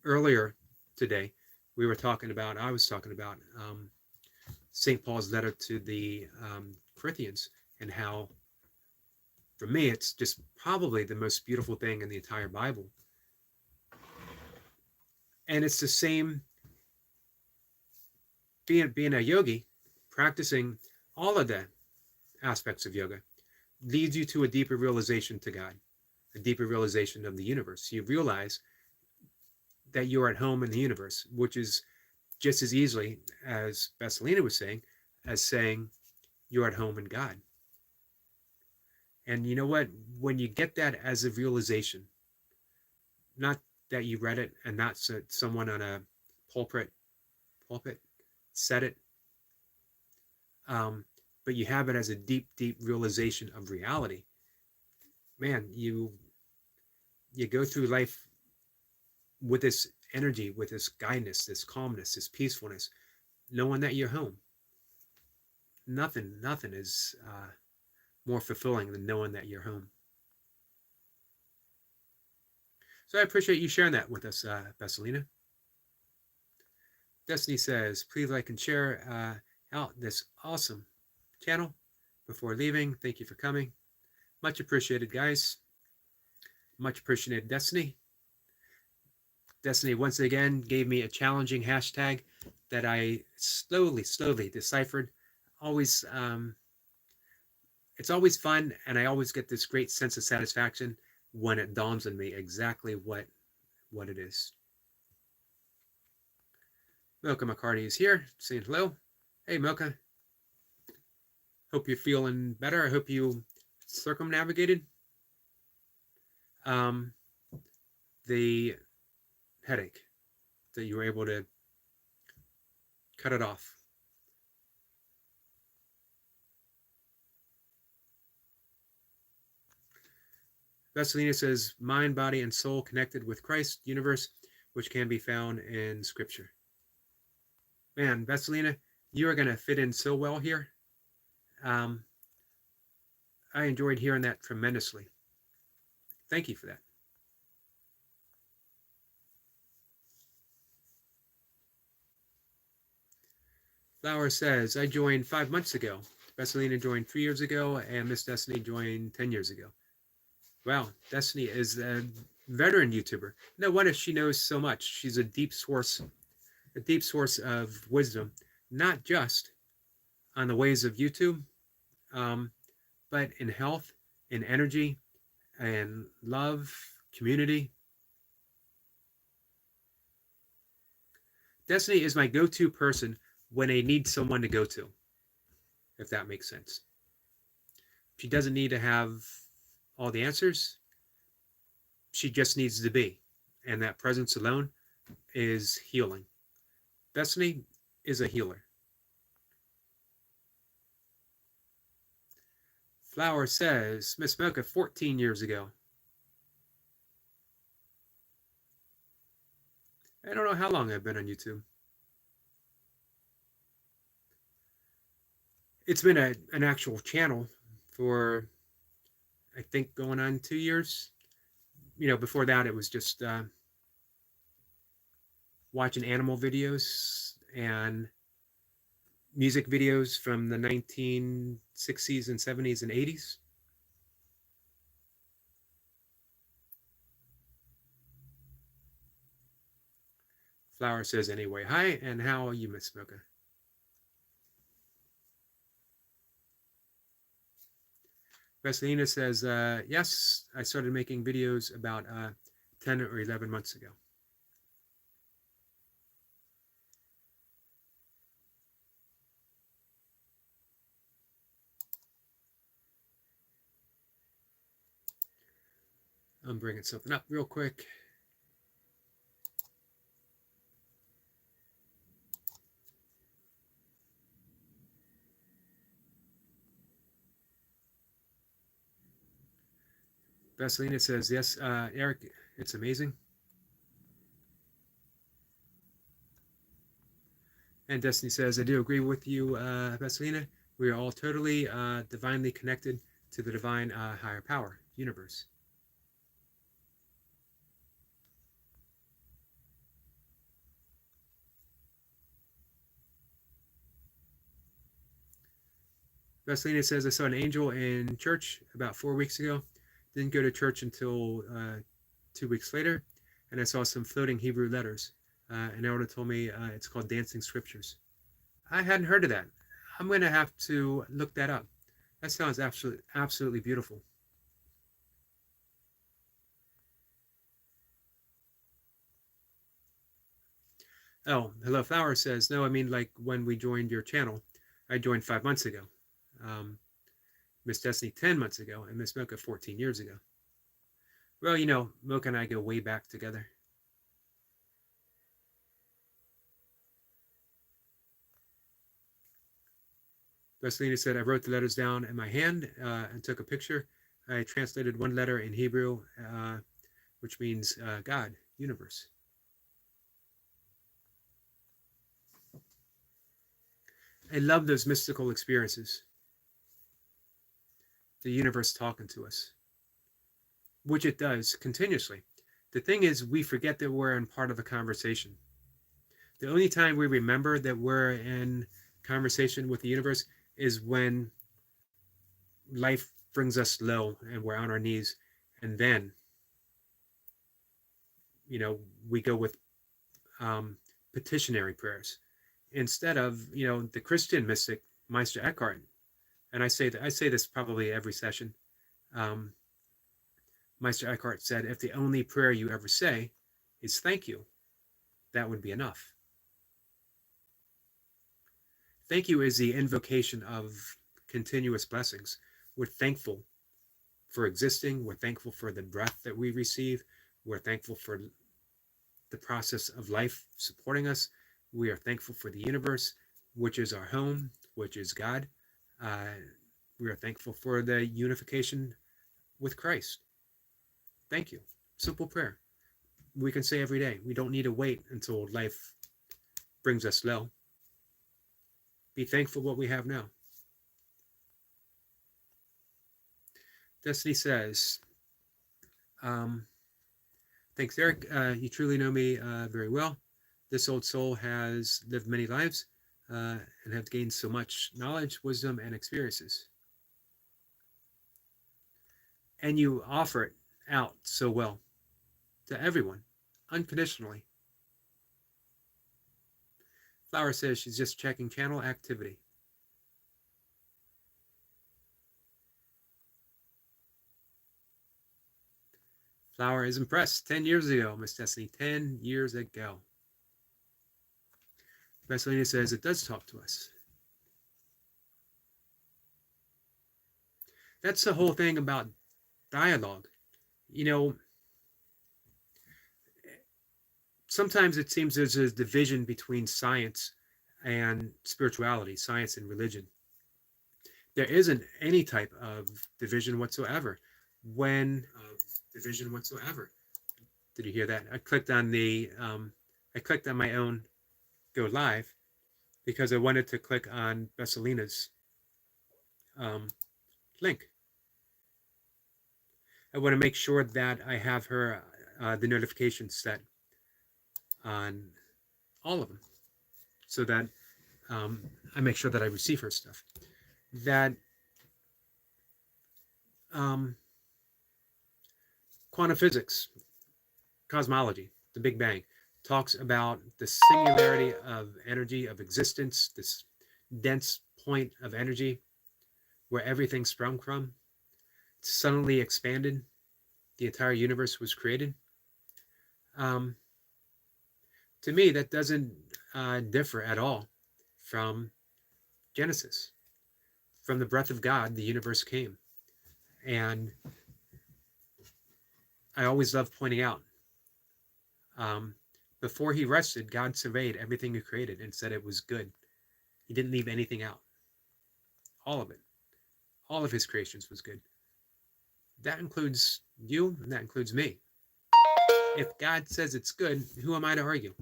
earlier today, I was talking about St. Paul's letter to the Corinthians, and how, for me, it's just probably the most beautiful thing in the entire Bible. And it's the same, being a yogi, practicing all of the aspects of yoga leads you to a deeper realization to God, a deeper realization of the universe. You realize that you're at home in the universe, which is just as easily, as Veselina was saying, as saying you're at home in God. And you know what? When you get that as a realization, not that you read it and not someone on a pulpit said it, but you have it as a deep realization of reality, man, you go through life with this energy, with this guidance, this calmness, this peacefulness, knowing that you're home. Nothing is more fulfilling than knowing that you're home. So I appreciate you sharing that with us, Veselina. Destiny says, please like and share out this awesome channel before leaving. Thank you for coming. Much appreciated, guys. Much appreciated, Destiny. Destiny once again gave me a challenging hashtag that I slowly deciphered. Always, it's always fun, and I always get this great sense of satisfaction when it dawns on me exactly what it is. Milka McCarty is here, saying hello. Hey, Milka. Hope you're feeling better. I hope you circumnavigated the headache, that you were able to cut it off. Veselina says, mind, body, and soul connected with Christ, universe, which can be found in Scripture. Man, Veselina, you are going to fit in so well here. I enjoyed hearing that tremendously. Thank you for that. Flower says, I joined 5 months ago. Veselina joined 3 years ago, and Miss Destiny joined 10 years ago. Wow, Destiny is a veteran YouTuber. No wonder she knows so much. She's a deep source of wisdom, not just on the ways of YouTube, but in health, in energy, and love, community. Destiny is my go-to person when I need someone to go to, if that makes sense. She doesn't need to have all the answers. She just needs to be. And that presence alone is healing. Destiny is a healer. Flower says, Miss Mocha, 14 years ago. I don't know how long I've been on YouTube. It's been an actual channel for, I think, going on 2 years. Before that, it was just watching animal videos and music videos from the 1960s and 70s and 80s. Flower says, anyway, hi, and how are you, Miss Mocha? Vaselina says, yes, I started making videos about 10 or 11 months ago. I'm bringing something up real quick. Vaselina says, yes, Eric, it's amazing. And Destiny says, I do agree with you, Vaselina. We are all totally divinely connected to the divine higher power, universe. Vaselina says, I saw an angel in church about 4 weeks ago. Didn't go to church until 2 weeks later. And I saw some floating Hebrew letters. And Elder told me it's called Dancing Scriptures. I hadn't heard of that. I'm going to have to look that up. That sounds absolutely beautiful. Oh, Hello Flower says, no, I mean like when we joined your channel. I joined 5 months ago. Miss Destiny 10 months ago, and Miss Mocha 14 years ago. Well, Mocha and I go way back together. Vaselina said, I wrote the letters down in my hand and took a picture. I translated one letter in Hebrew, which means God, universe. I love those mystical experiences. The universe talking to us, which it does continuously. The thing is, we forget that we're in part of a conversation. The only time we remember that we're in conversation with the universe is when life brings us low and we're on our knees, and then we go with petitionary prayers instead of the Christian mystic Meister Eckhart. And I say this probably every session. Meister Eckhart said, if the only prayer you ever say is thank you, that would be enough. Thank you is the invocation of continuous blessings. We're thankful for existing. We're thankful for the breath that we receive. We're thankful for the process of life supporting us. We are thankful for the universe, which is our home, which is God. We are thankful for the unification with Christ. Thank you. Simple prayer. We can say every day. We don't need to wait until life brings us low. Be thankful what we have now. Destiny says, thanks, Eric. You truly know me very well. This old soul has lived many lives and have gained so much knowledge, wisdom, and experiences. And you offer it out so well to everyone, unconditionally. Flower says she's just checking channel activity. Flower is impressed. 10 years ago, Miss Destiny. 10 years ago. Messalina says it does talk to us. That's the whole thing about dialogue. You know, sometimes it seems there's a division between science and spirituality, science and religion. There isn't any type of division whatsoever. Did you hear that? I clicked on my own go live because I wanted to click on Messalina's link. I want to make sure that I have her the notifications set on all of them, so that I make sure that I receive her stuff. That quantum physics, cosmology, the Big Bang, talks about the singularity of energy, of existence, this dense point of energy where everything sprung from, suddenly expanded, the entire universe was created. To me, that doesn't differ at all from Genesis. From the breath of God, the universe came. And I always love pointing out, before he rested, God surveyed everything he created and said it was good. He didn't leave anything out. All of it. All of his creations was good. That includes you, and that includes me. If God says it's good, who am I to argue?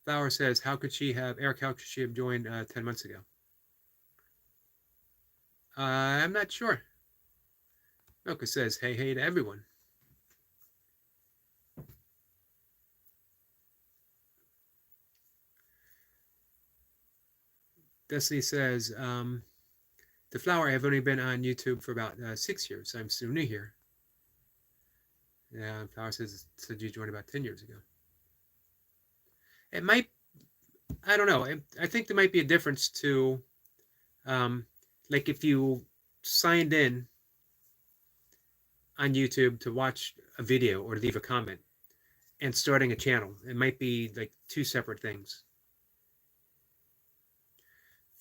Flower says, Eric, how could she have joined 10 months ago? I'm not sure. Milka says, hey to everyone. Destiny says, to Flower, I've only been on YouTube for about 6 years. I'm still new here. Yeah, Flower said you joined about 10 years ago. It might, I don't know. I think there might be a difference to, like if you signed in on YouTube to watch a video or leave a comment and starting a channel. It might be like two separate things.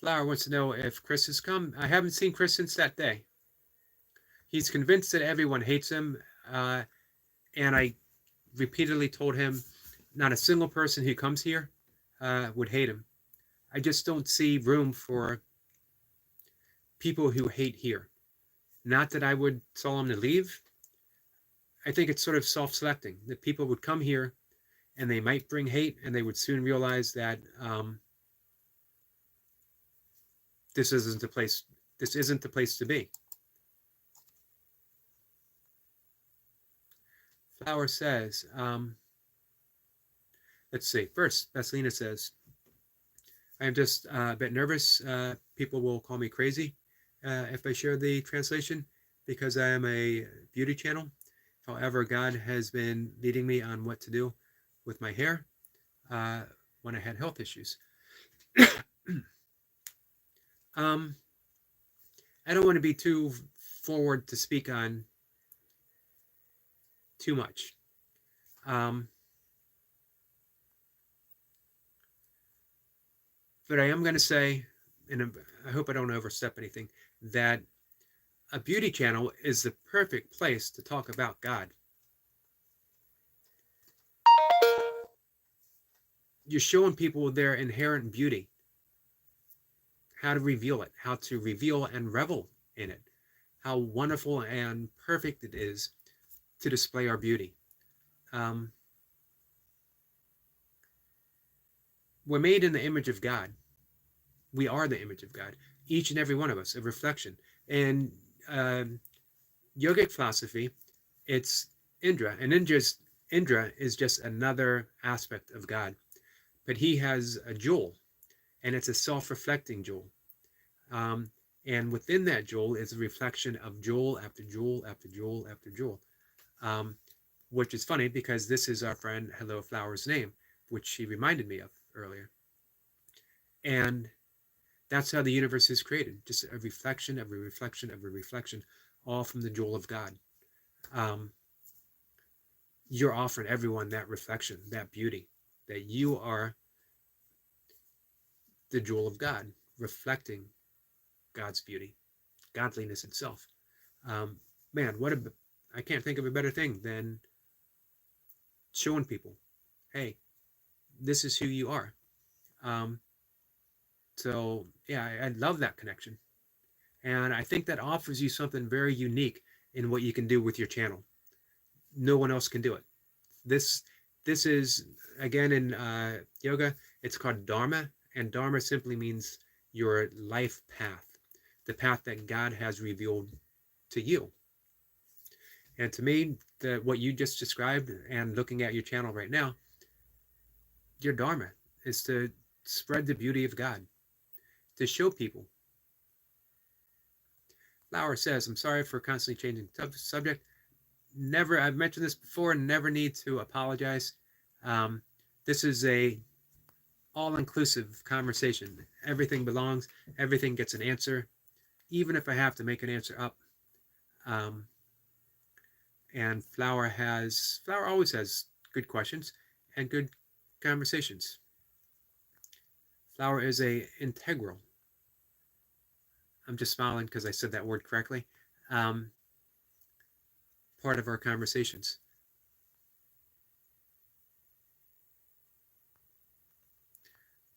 Flower wants to know if Chris has come. I haven't seen Chris since that day. He's convinced that everyone hates him, and I repeatedly told him not a single person who comes here would hate him. I just don't see room for people who hate here. Not that I would tell them to leave. I think it's sort of self-selecting, that people would come here and they might bring hate, and they would soon realize that this isn't the place to be. Flower says, let's see. First, Messalina says, I am just a bit nervous. People will call me crazy if I share the translation because I am a beauty channel. However, God has been leading me on what to do with my hair when I had health issues. I don't want to be too forward to speak on too much. But I am going to say, and I hope I don't overstep anything, that a beauty channel is the perfect place to talk about God. You're showing people their inherent beauty, how to reveal it, how to reveal and revel in it, how wonderful and perfect it is to display our beauty. We're made in the image of God. We are the image of God, each and every one of us, a reflection. And yogic philosophy, it's Indra, and Indra is just another aspect of God, but he has a jewel, and it's a self-reflecting jewel. And within that jewel is a reflection of jewel after jewel after jewel after jewel, which is funny because this is our friend Hello Flower's name, which she reminded me of earlier. And That's how the universe is created. Just a reflection, every reflection, every reflection, all from the jewel of God. Um, you're offering everyone that reflection, that beauty, that you are the jewel of God, reflecting God's beauty, godliness itself. Um, man, I can't think of a better thing than showing people, hey, this is who you are. Um, so yeah, I love that connection. And I think that offers you something very unique in what you can do with your channel. No one else can do it. This this is, again, in yoga, it's called Dharma, and Dharma simply means your life path, the path that God has revealed to you. And to me, what you just described, and looking at your channel right now, your Dharma is to spread the beauty of God, to show people. Flower says, I'm sorry for constantly changing subject. Never, I've mentioned this before, never need to apologize. Um, this is a all-inclusive conversation. Everything belongs, everything gets an answer, even if I have to make an answer up. Um, and Flower always has good questions and good conversations. Flower is a integral. I'm just smiling because I said that word correctly. Um, part of our conversations.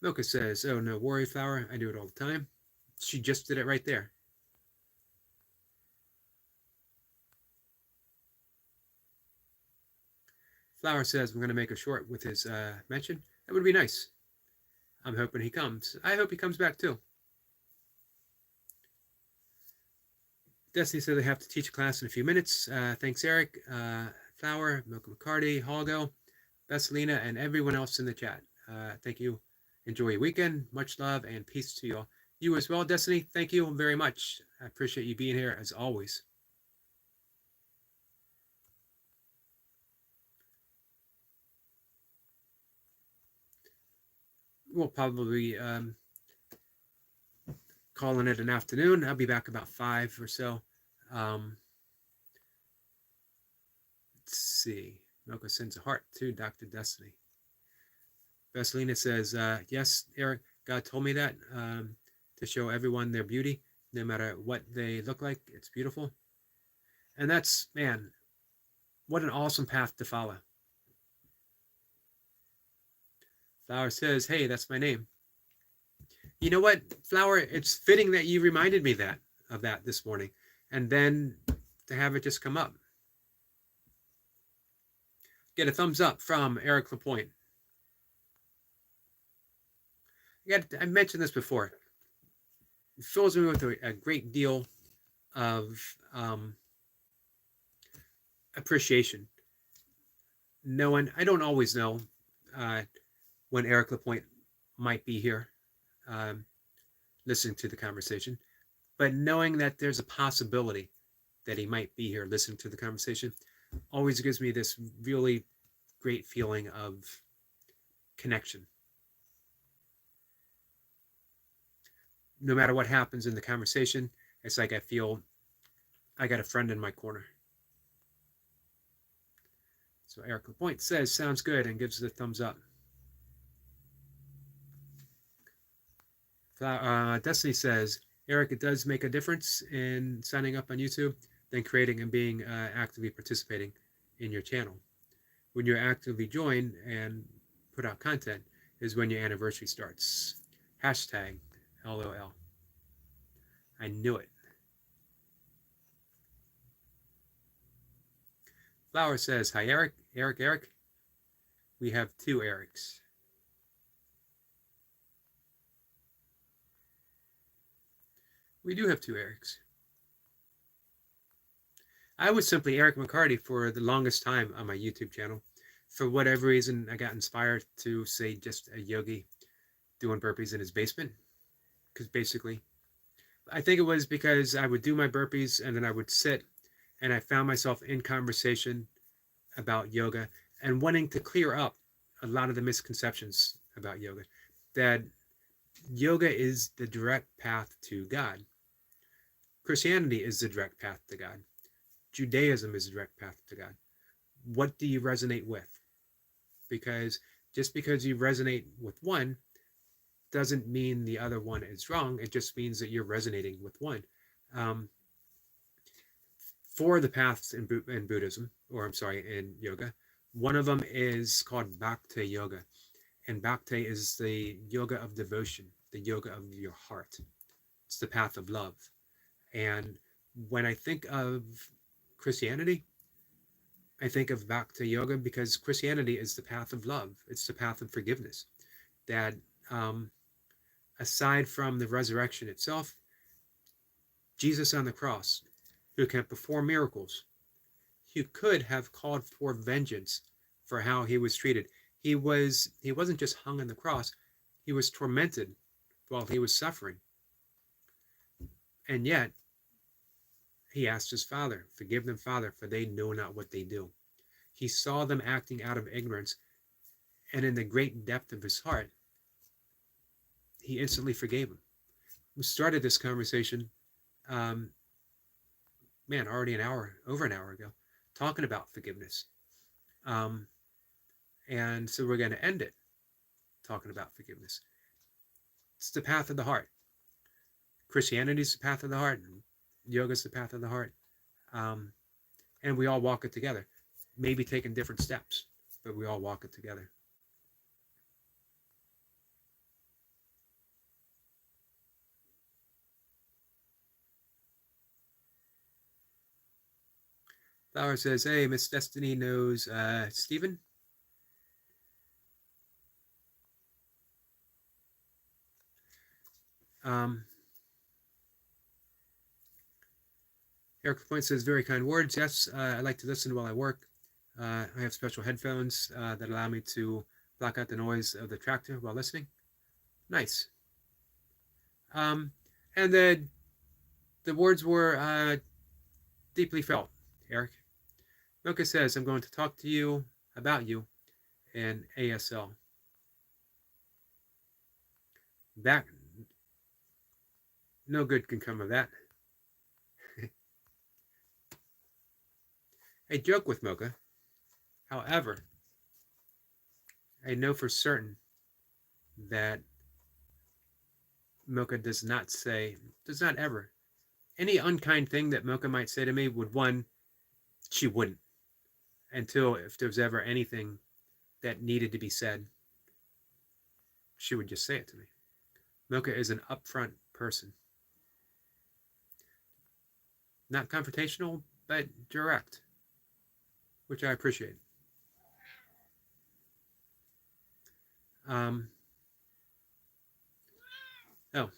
Milka says, oh, no worry, Flower. I do it all the time. She just did it right there. Flower says, I'm going to make a short with his mention. That would be nice. I'm hoping he comes. I hope he comes back too. Destiny said they have to teach a class in a few minutes. Thanks, Eric, Flower, Milka McCarty, Holgo, Besselina, and everyone else in the chat. Thank you. Enjoy your weekend. Much love and peace to you all. You as well, Destiny. Thank you very much. I appreciate you being here as always. We'll probably calling it an afternoon. I'll be back about 5 or so. Let's see. Milka sends a heart to Dr. Destiny. Vaselina says, yes, Eric, God told me that, to show everyone their beauty, no matter what they look like. It's beautiful. And that's, man, what an awesome path to follow. Flower says, hey, that's my name. You know what, Flower, it's fitting that you reminded me of that this morning, and then to have it just come up. Get a thumbs up from Eric Lapointe. I mentioned this before. It fills me with a great deal of appreciation. Knowing, I don't always know when Eric Lapointe might be here listening to the conversation, but knowing that there's a possibility that he might be here listening to the conversation always gives me this really great feeling of connection. No matter what happens in the conversation, it's like I feel I got a friend in my corner. So Eric Lapointe says, sounds good, and gives the thumbs up. Destiny says, Eric, it does make a difference in signing up on YouTube than creating and being actively participating in your channel. When you actively join and put out content is when your anniversary starts. Hashtag LOL. I knew it. Flower says, hi, Eric. Eric. We have 2 Erics. We do have 2 Erics. I was simply Eric McCarty for the longest time on my YouTube channel. For whatever reason, I got inspired to say just a yogi doing burpees in his basement. Because basically, I think it was because I would do my burpees and then I would sit, and I found myself in conversation about yoga and wanting to clear up a lot of the misconceptions about yoga. That Yoga is the direct path to God. Christianity is the direct path to God. Judaism is the direct path to God. What do you resonate with? Because just because you resonate with one doesn't mean the other one is wrong. It just means that you're resonating with one. Um, for the paths in Buddhism, or I'm sorry, in yoga, one of them is called Bhakti Yoga. And Bhakti is the yoga of devotion, the yoga of your heart. It's the path of love. And when I think of Christianity, I think of Bhakti Yoga because Christianity is the path of love. It's the path of forgiveness. That um, aside from the resurrection itself, Jesus on the cross, who can perform miracles, who could have called for vengeance for how he was treated. He wasn't just hung on the cross, he was tormented while he was suffering. And yet he asked his Father, "Forgive them, Father, for they know not what they do." He saw them acting out of ignorance, and in the great depth of his heart, he instantly forgave them. We started this conversation, um, already over an hour ago, talking about forgiveness. Um, and so we're going to end it talking about forgiveness. It's the path of the heart. Christianity is the path of the heart, and yoga is the path of the heart. Um, and we all walk it together, maybe taking different steps, but we all walk it together. Flower says, "Hey, Miss Destiny knows Stephen." Um, Eric Point says, "Very kind words. Yes, I like to listen while I work. I have special headphones that allow me to block out the noise of the tractor while listening." Nice. Um, and the words were deeply felt, Eric. Milka says, "I'm going to talk to you about you in ASL." That no good can come of that. I joke with Mocha. However, I know for certain that Mocha does not ever, any unkind thing that Mocha might say to me she wouldn't, until if there was ever anything that needed to be said, she would just say it to me. Mocha is an upfront person. Not confrontational, but direct, which I appreciate. Um, oh,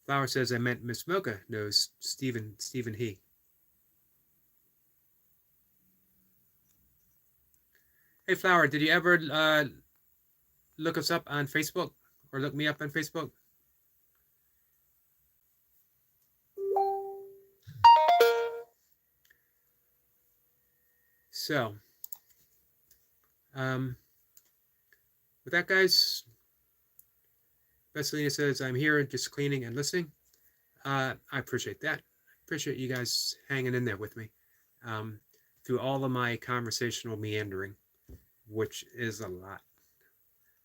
Flower says I meant Miss Mocha knows Stephen He. Hey, Flower, did you ever look us up on Facebook or look me up on Facebook? So, with that, guys, Vesselina says, "I'm here just cleaning and listening." I appreciate that. Appreciate you guys hanging in there with me through all of my conversational meandering, which is a lot.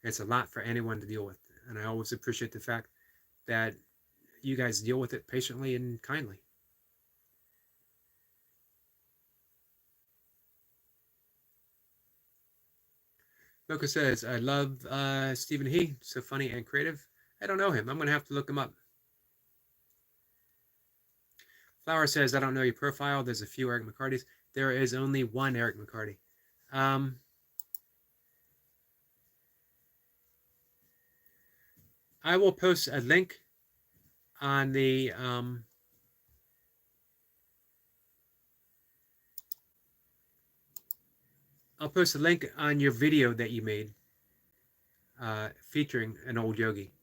It's a lot for anyone to deal with. And I always appreciate the fact that you guys deal with it patiently and kindly. Mocha says, "I love Stephen He, so funny and creative." I don't know him. I'm going to have to look him up. Flower says, "I don't know your profile. There's a few Eric McCartys." There is only one Eric McCarty. I will post a link on the I'll post a link on your video that you made featuring an old yogi.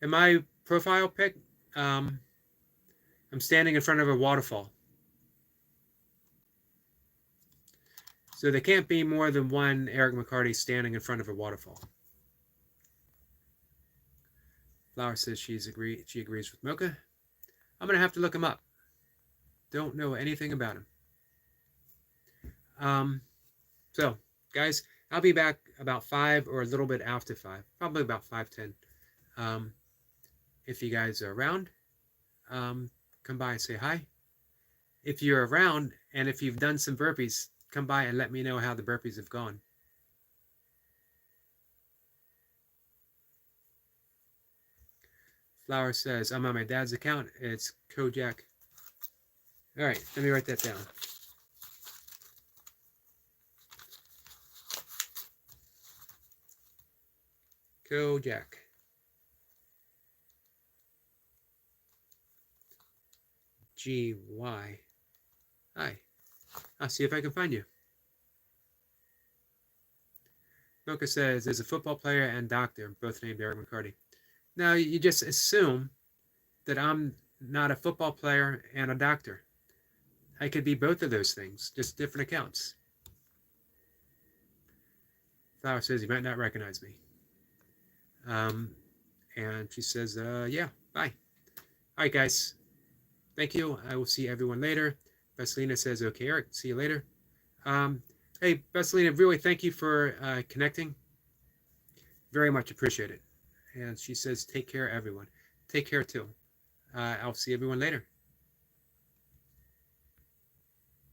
In my profile pic, I'm standing in front of a waterfall. So there can't be more than one Eric McCarty standing in front of a waterfall. Flower says she agrees with Mocha. I'm going to have to look him up. Don't know anything about him. So, guys, I'll be back about 5 or a little bit after 5. Probably about 5:10. If you guys are around, come by and say hi. If you're around and if you've done some burpees, come by and let me know how the burpees have gone. Flower says, I'm on my dad's account. It's Kojak. All right, let me write that down. Kojak. G-Y. Hi. I'll see if I can find you. Mocha says, there's a football player and doctor, both named Eric McCarty. Now, you just assume that I'm not a football player and a doctor. I could be both of those things, just different accounts. Flower says, you might not recognize me. And she says, yeah, bye. All right, guys. Thank you. I will see everyone later. Vesselina says, okay, Eric, see you later. Hey, Vesselina, really thank you for connecting. Very much appreciate it. And she says, take care, everyone. Take care, too. I'll see everyone later.